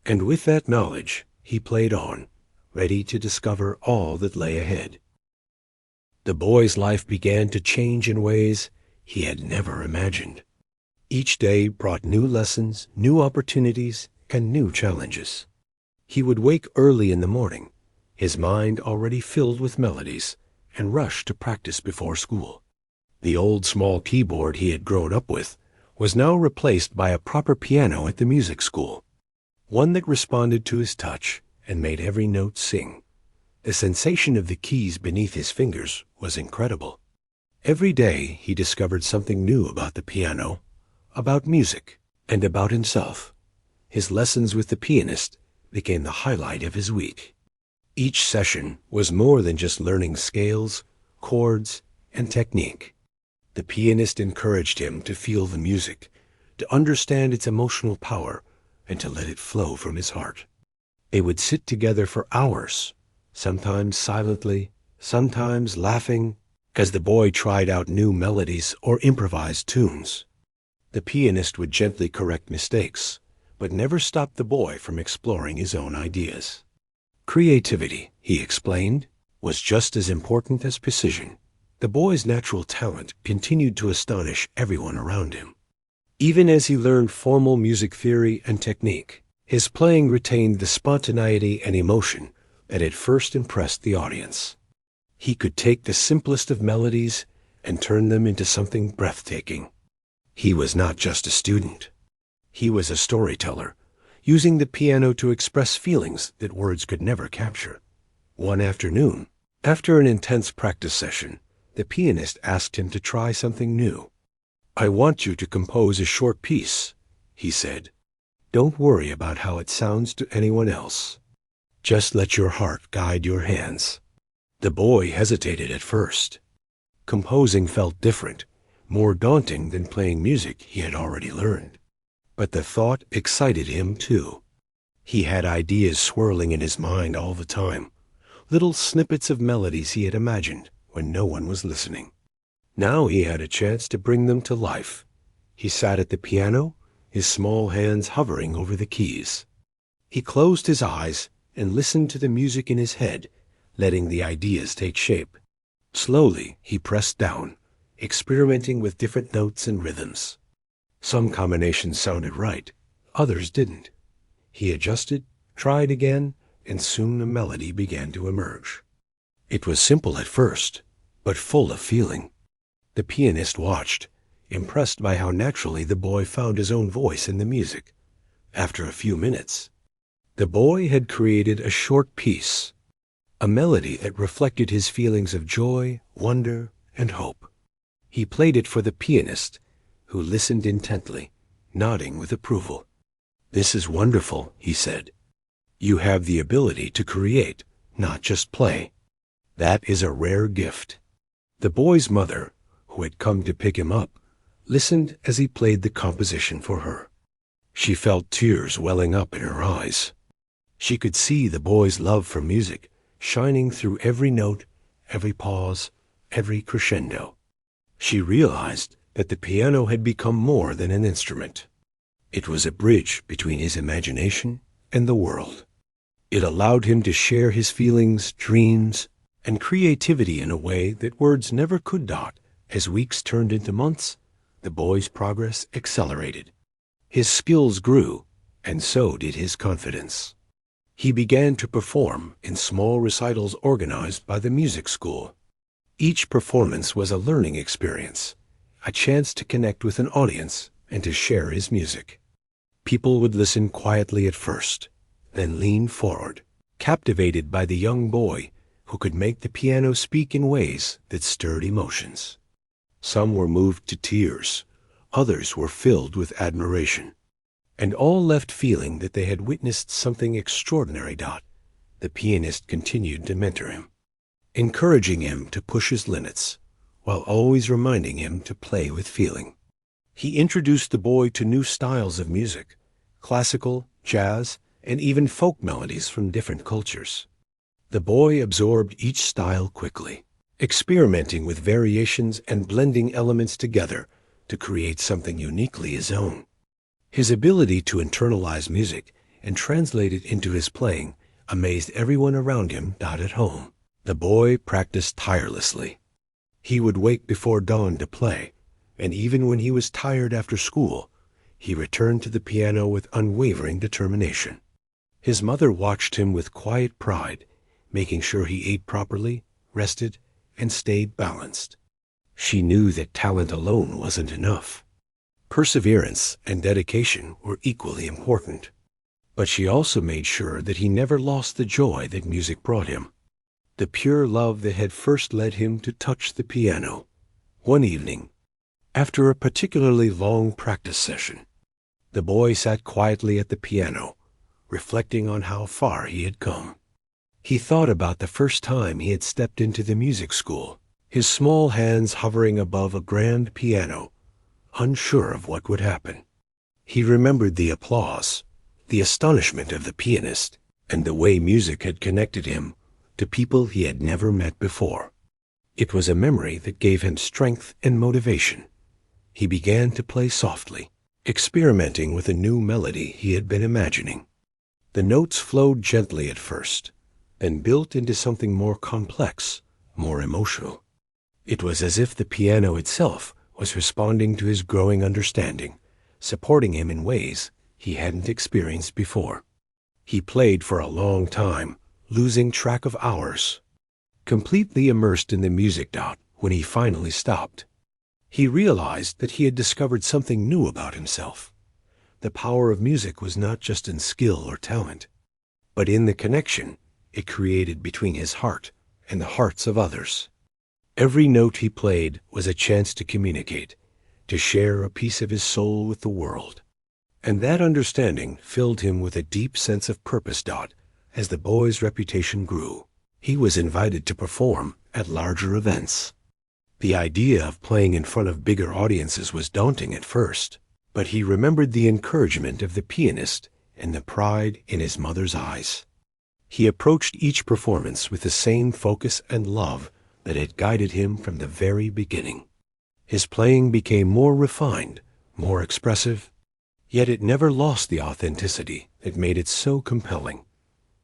And with that knowledge, he played on, ready to discover all that lay ahead. The boy's life began to change in ways he had never imagined. Each day brought new lessons, new opportunities, and new challenges. He would wake early in the morning, his mind already filled with melodies, and rush to practice before school. The old small keyboard he had grown up with was now replaced by a proper piano at the music school, one that responded to his touch and made every note sing. The sensation of the keys beneath his fingers was incredible. Every day he discovered something new about the piano, about music, and about himself. His lessons with the pianist became the highlight of his week. Each session was more than just learning scales, chords, and technique. The pianist encouraged him to feel the music, to understand its emotional power, and to let it flow from his heart. They would sit together for hours, sometimes silently, sometimes laughing, as the boy tried out new melodies or improvised tunes. The pianist would gently correct mistakes, but never stop the boy from exploring his own ideas. Creativity, he explained, was just as important as precision. The boy's natural talent continued to astonish everyone around him. Even as he learned formal music theory and technique, his playing retained the spontaneity and emotion that had first impressed the audience. He could take the simplest of melodies and turn them into something breathtaking. He was not just a student. He was a storyteller, using the piano to express feelings that words could never capture. One afternoon, after an intense practice session, the pianist asked him to try something new. "I want you to compose a short piece," he said. "Don't worry about how it sounds to anyone else. Just let your heart guide your hands." The boy hesitated at first. Composing felt different, more daunting than playing music he had already learned. But the thought excited him too. He had ideas swirling in his mind all the time, little snippets of melodies he had imagined when no one was listening. Now he had a chance to bring them to life. He sat at the piano, his small hands hovering over the keys. He closed his eyes and listened to the music in his head, letting the ideas take shape. Slowly he pressed down, experimenting with different notes and rhythms. Some combinations sounded right, others didn't. He adjusted, tried again, and soon a melody began to emerge. It was simple at first, but full of feeling. The pianist watched, impressed by how naturally the boy found his own voice in the music. After a few minutes, the boy had created a short piece, a melody that reflected his feelings of joy, wonder, and hope. He played it for the pianist, who listened intently, nodding with approval. "This is wonderful," he said. "You have the ability to create, not just play. That is a rare gift." The boy's mother, who had come to pick him up, listened as he played the composition for her. She felt tears welling up in her eyes. She could see the boy's love for music shining through every note, every pause, every crescendo. She realized that the piano had become more than an instrument. It was a bridge between his imagination and the world. It allowed him to share his feelings, dreams, and creativity in a way that words never could dot. As weeks turned into months, the boy's progress accelerated. His skills grew, and so did his confidence. He began to perform in small recitals organized by the music school. Each performance was a learning experience, a chance to connect with an audience and to share his music. People would listen quietly at first, then lean forward, captivated by the young boy who could make the piano speak in ways that stirred emotions. Some were moved to tears, others were filled with admiration, and all left feeling that they had witnessed something extraordinary. The pianist continued to mentor him, encouraging him to push his limits, while always reminding him to play with feeling. He introduced the boy to new styles of music, classical, jazz, and even folk melodies from different cultures. The boy absorbed each style quickly, experimenting with variations and blending elements together to create something uniquely his own. His ability to internalize music and translate it into his playing amazed everyone around him. At home, the boy practiced tirelessly. He would wake before dawn to play, and even when he was tired after school, he returned to the piano with unwavering determination. His mother watched him with quiet pride, making sure he ate properly, rested, and stayed balanced. She knew that talent alone wasn't enough. Perseverance and dedication were equally important. But she also made sure that he never lost the joy that music brought him, the pure love that had first led him to touch the piano. One evening, after a particularly long practice session, the boy sat quietly at the piano, reflecting on how far he had come. He thought about the first time he had stepped into the music school, his small hands hovering above a grand piano, unsure of what would happen. He remembered the applause, the astonishment of the pianist, and the way music had connected him to people he had never met before. It was a memory that gave him strength and motivation. He began to play softly, experimenting with a new melody he had been imagining. The notes flowed gently at first, then built into something more complex, more emotional. It was as if the piano itself was responding to his growing understanding, supporting him in ways he hadn't experienced before. He played for a long time, losing track of hours, completely immersed in the music. When he finally stopped, he realized that he had discovered something new about himself. The power of music was not just in skill or talent, but in the connection it created between his heart and the hearts of others. Every note he played was a chance to communicate, to share a piece of his soul with the world. And that understanding filled him with a deep sense of purpose. As the boy's reputation grew, he was invited to perform at larger events. The idea of playing in front of bigger audiences was daunting at first, but he remembered the encouragement of the pianist and the pride in his mother's eyes. He approached each performance with the same focus and love that had guided him from the very beginning. His playing became more refined, more expressive, yet it never lost the authenticity that made it so compelling.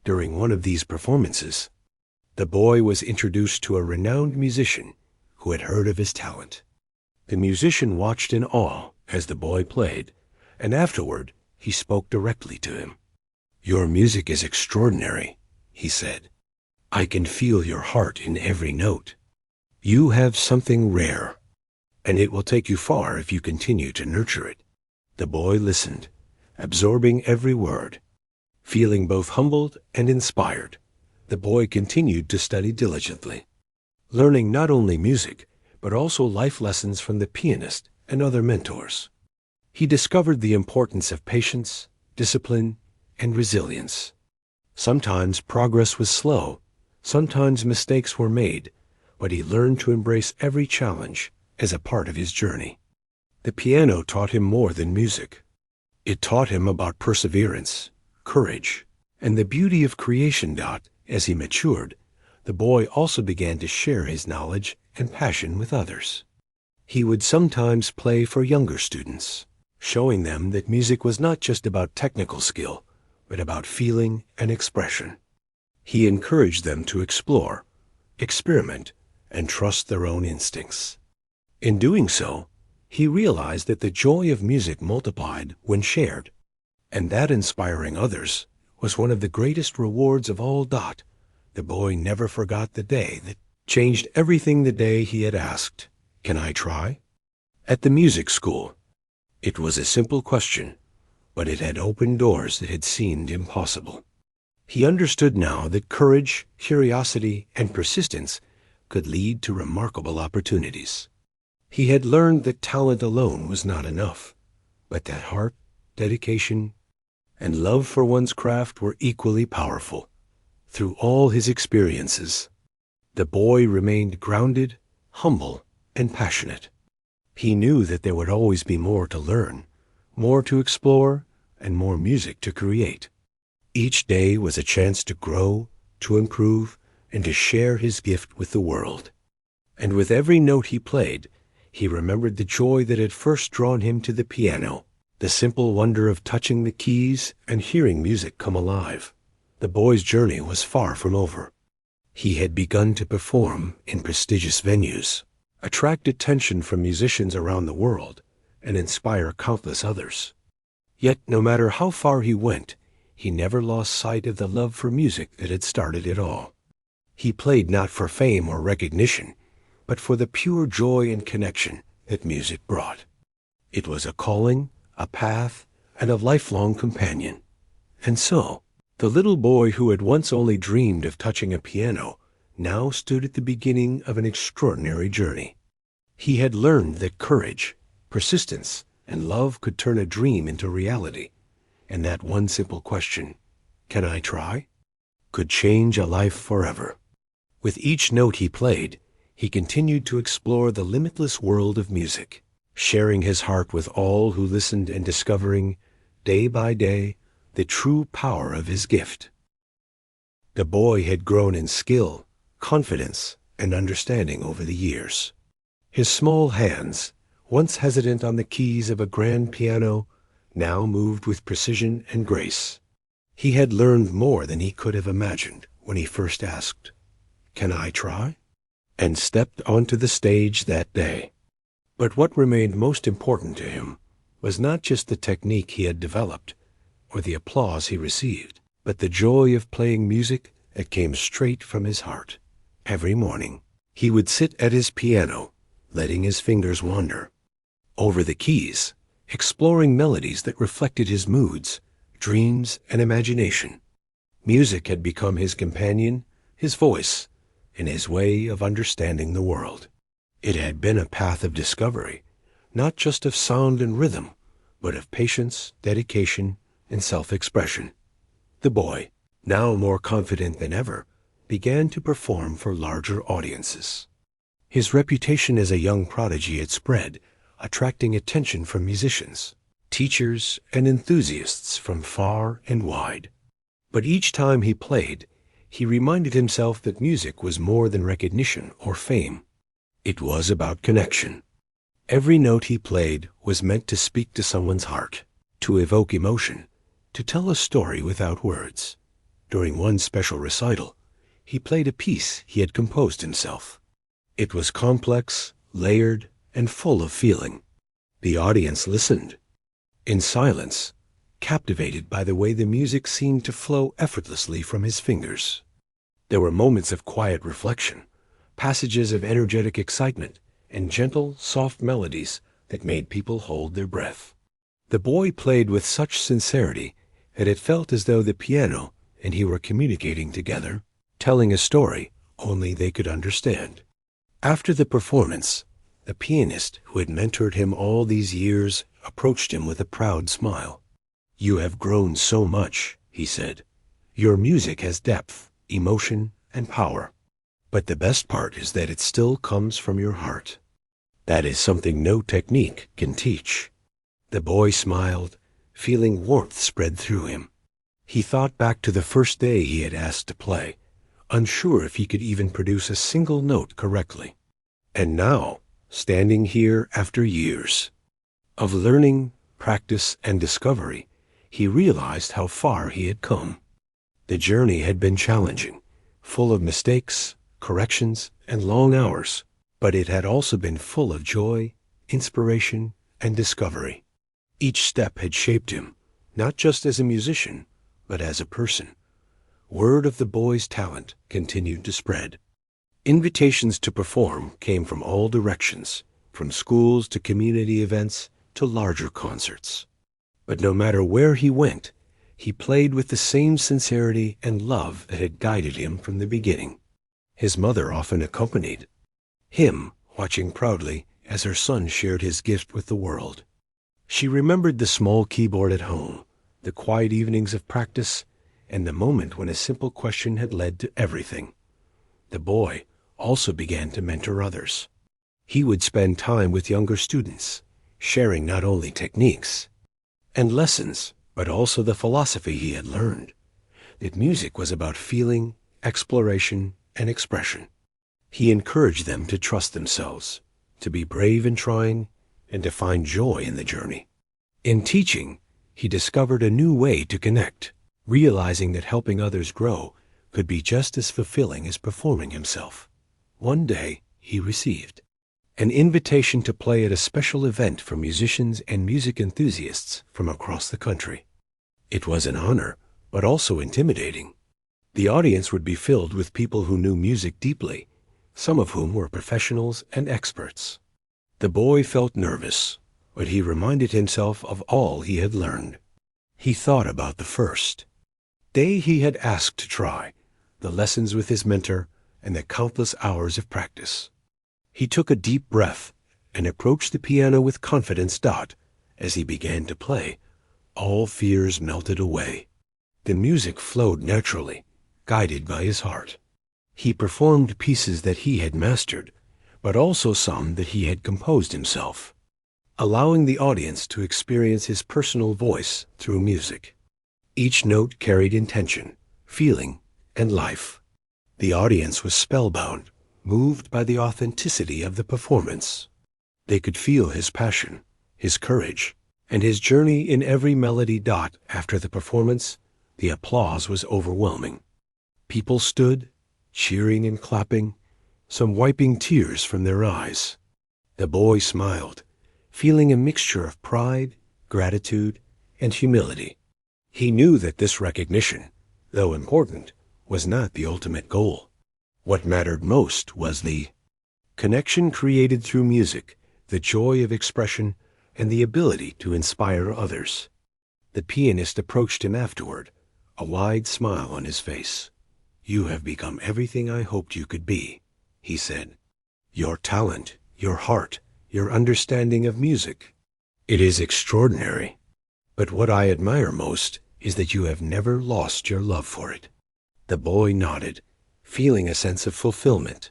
During one of these performances, the boy was introduced to a renowned musician who had heard of his talent. The musician watched in awe as the boy played, and afterward he spoke directly to him. "Your music is extraordinary," he said. "I can feel your heart in every note. You have something rare, and it will take you far if you continue to nurture it." The boy listened, absorbing every word. Feeling both humbled and inspired, the boy continued to study diligently, learning not only music, but also life lessons from the pianist and other mentors. He discovered the importance of patience, discipline, and resilience. Sometimes progress was slow, sometimes mistakes were made, but he learned to embrace every challenge as a part of his journey. The piano taught him more than music. It taught him about perseverance, courage, and the beauty of creation. As he matured, the boy also began to share his knowledge and passion with others. He would sometimes play for younger students, showing them that music was not just about technical skill, but about feeling and expression. He encouraged them to explore, experiment, and trust their own instincts. In doing so, he realized that the joy of music multiplied when shared, and that inspiring others was one of the greatest rewards of all. The boy never forgot the day that changed everything. The day he had asked, "Can I try?" At the music school. It was a simple question, but it had opened doors that had seemed impossible. He understood now that courage, curiosity, and persistence could lead to remarkable opportunities. He had learned that talent alone was not enough, but that heart, dedication, and love for one's craft were equally powerful. Through all his experiences, the boy remained grounded, humble, and passionate. He knew that there would always be more to learn, more to explore, and more music to create. Each day was a chance to grow, to improve, and to share his gift with the world. And with every note he played, he remembered the joy that had first drawn him to the piano, the simple wonder of touching the keys and hearing music come alive. The boy's journey was far from over. He had begun to perform in prestigious venues, attract attention from musicians around the world, and inspire countless others. Yet, no matter how far he went, he never lost sight of the love for music that had started it all. He played not for fame or recognition, but for the pure joy and connection that music brought. It was a calling, a path, and a lifelong companion. And so, the little boy who had once only dreamed of touching a piano now stood at the beginning of an extraordinary journey. He had learned that courage, persistence, and love could turn a dream into reality, and that one simple question, "Can I try?" could change a life forever. With each note he played, he continued to explore the limitless world of music, sharing his heart with all who listened and discovering, day by day, the true power of his gift. The boy had grown in skill, confidence, and understanding over the years. His small hands, once hesitant on the keys of a grand piano, now moved with precision and grace. He had learned more than he could have imagined when he first asked, "Can I try?" and stepped onto the stage that day. But what remained most important to him was not just the technique he had developed or the applause he received, but the joy of playing music that came straight from his heart. Every morning, he would sit at his piano, letting his fingers wander over the keys, exploring melodies that reflected his moods, dreams, and imagination. Music had become his companion, his voice, and his way of understanding the world. It had been a path of discovery, not just of sound and rhythm, but of patience, dedication, and self-expression. The boy, now more confident than ever, began to perform for larger audiences. His reputation as a young prodigy had spread, attracting attention from musicians, teachers, and enthusiasts from far and wide. But each time he played, he reminded himself that music was more than recognition or fame. It was about connection. Every note he played was meant to speak to someone's heart, to evoke emotion, to tell a story without words. During one special recital, he played a piece he had composed himself. It was complex, layered, and full of feeling. The audience listened, in silence, captivated by the way the music seemed to flow effortlessly from his fingers. There were moments of quiet reflection, passages of energetic excitement, and gentle, soft melodies that made people hold their breath. The boy played with such sincerity that it felt as though the piano and he were communicating together, telling a story only they could understand. After the performance, the pianist who had mentored him all these years approached him with a proud smile. "You have grown so much," he said. "Your music has depth, emotion, and power. But the best part is that it still comes from your heart. That is something no technique can teach." The boy smiled, feeling warmth spread through him. He thought back to the first day he had asked to play, unsure if he could even produce a single note correctly. And now, standing here after years of learning, practice, and discovery, he realized how far he had come. The journey had been challenging, full of mistakes, corrections, and long hours, but it had also been full of joy, inspiration, and discovery. Each step had shaped him, not just as a musician, but as a person. Word of the boy's talent continued to spread. Invitations to perform came from all directions, from schools to community events to larger concerts. But no matter where he went, He played with the same sincerity and love that had guided him from the beginning. His mother often accompanied him, watching proudly as her son shared his gift with the world. She remembered the small keyboard at home, the quiet evenings of practice, and the moment when a simple question had led to everything. The boy also began to mentor others. He would spend time with younger students, sharing not only techniques and lessons, but also the philosophy he had learned, that music was about feeling, exploration, and expression. He encouraged them to trust themselves, to be brave in trying, and to find joy in the journey. In teaching, he discovered a new way to connect, realizing that helping others grow could be just as fulfilling as performing himself. One day, he received an invitation to play at a special event for musicians and music enthusiasts from across the country. It was an honor, but also intimidating. The audience would be filled with people who knew music deeply, some of whom were professionals and experts. The boy felt nervous, but he reminded himself of all he had learned. He thought about the first day he had asked to try, the lessons with his mentor, and the countless hours of practice. He took a deep breath and approached the piano with confidence. As he began to play, all fears melted away. The music flowed naturally, guided by his heart. He performed pieces that he had mastered, but also some that he had composed himself, allowing the audience to experience his personal voice through music. Each note carried intention, feeling, and life. The audience was spellbound, moved by the authenticity of the performance. They could feel his passion, his courage, and his journey in every melody. After the performance, the applause was overwhelming. People stood, cheering and clapping, some wiping tears from their eyes. The boy smiled, feeling a mixture of pride, gratitude, and humility. He knew that this recognition, though important, was not the ultimate goal. What mattered most was the connection created through music, the joy of expression, and the ability to inspire others. The pianist approached him afterward, a wide smile on his face. "You have become everything I hoped you could be," he said. "Your talent, your heart, your understanding of music. It is extraordinary. But what I admire most is that you have never lost your love for it." The boy nodded, feeling a sense of fulfillment.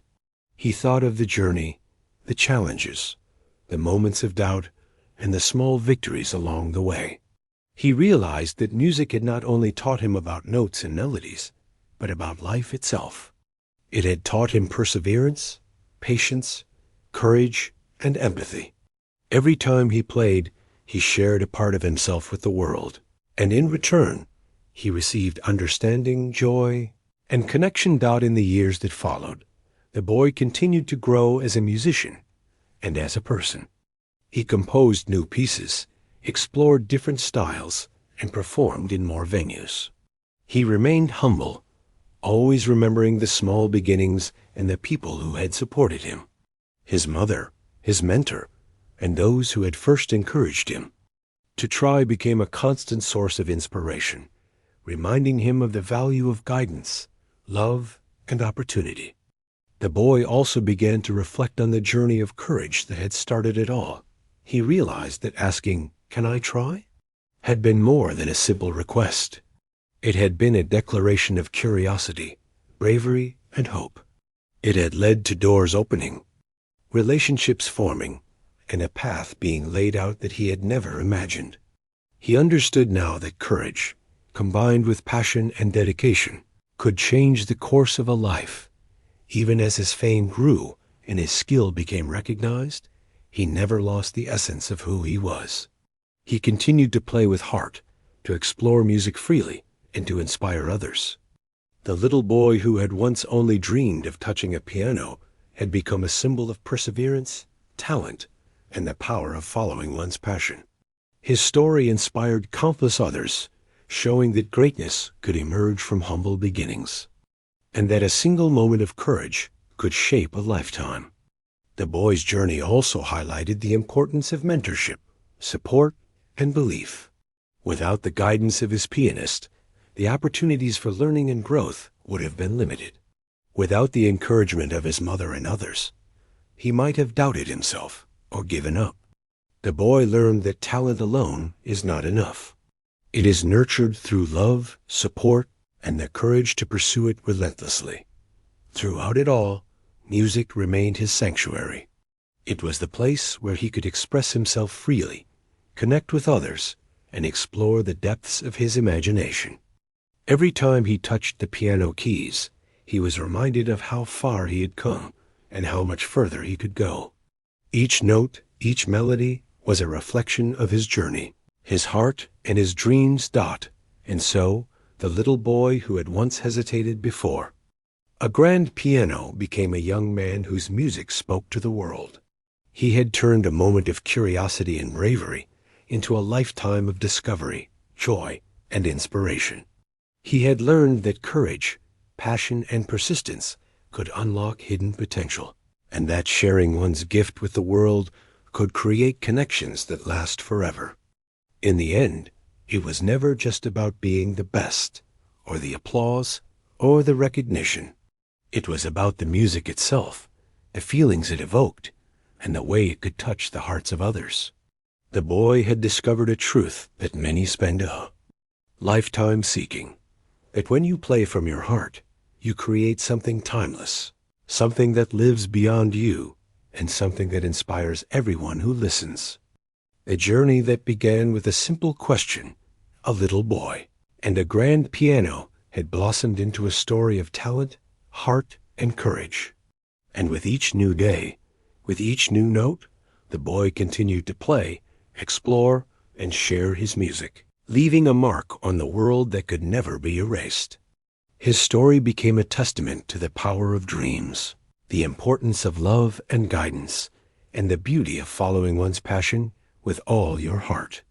He thought of the journey, the challenges, the moments of doubt, and the small victories along the way. He realized that music had not only taught him about notes and melodies, but about life itself. It had taught him perseverance, patience, courage, and empathy. Every time he played, he shared a part of himself with the world, and in return, he received understanding, joy, and connection. In the years that followed, the boy continued to grow as a musician and as a person. He composed new pieces, explored different styles, and performed in more venues. He remained humble, always remembering the small beginnings and the people who had supported him, his mother, his mentor, and those who had first encouraged him. To try became a constant source of inspiration, reminding him of the value of guidance, love, and opportunity. The boy also began to reflect on the journey of courage that had started it all. He realized that asking, "Can I try?" had been more than a simple request. It had been a declaration of curiosity, bravery, and hope. It had led to doors opening, relationships forming, and a path being laid out that he had never imagined. He understood now that courage, combined with passion and dedication, could change the course of a life. Even as his fame grew and his skill became recognized, he never lost the essence of who he was. He continued to play with heart, to explore music freely, and to inspire others. The little boy who had once only dreamed of touching a piano had become a symbol of perseverance, talent, and the power of following one's passion. His story inspired countless others, showing that greatness could emerge from humble beginnings, and that a single moment of courage could shape a lifetime. The boy's journey also highlighted the importance of mentorship, support, and belief. Without the guidance of his pianist, the opportunities for learning and growth would have been limited. Without the encouragement of his mother and others, he might have doubted himself or given up. The boy learned that talent alone is not enough. It is nurtured through love, support, and the courage to pursue it relentlessly. Throughout it all, music remained his sanctuary. It was the place where he could express himself freely, connect with others, and explore the depths of his imagination. Every time he touched the piano keys, he was reminded of how far he had come and how much further he could go. Each note, each melody, was a reflection of his journey, his heart and his dreams dot, and so the little boy who had once hesitated before. A grand piano became a young man whose music spoke to the world. He had turned a moment of curiosity and bravery into a lifetime of discovery, joy, and inspiration. He had learned that courage, passion, and persistence could unlock hidden potential, and that sharing one's gift with the world could create connections that last forever. In the end, it was never just about being the best, or the applause, or the recognition. It was about the music itself, the feelings it evoked, and the way it could touch the hearts of others. The boy had discovered a truth that many spend a lifetime seeking, that when you play from your heart, you create something timeless, something that lives beyond you, and something that inspires everyone who listens. A journey that began with a simple question, a little boy, and a grand piano had blossomed into a story of talent, heart, and courage. And with each new day, with each new note, the boy continued to play, explore, and share his music, leaving a mark on the world that could never be erased. His story became a testament to the power of dreams, the importance of love and guidance, and the beauty of following one's passion with all your heart.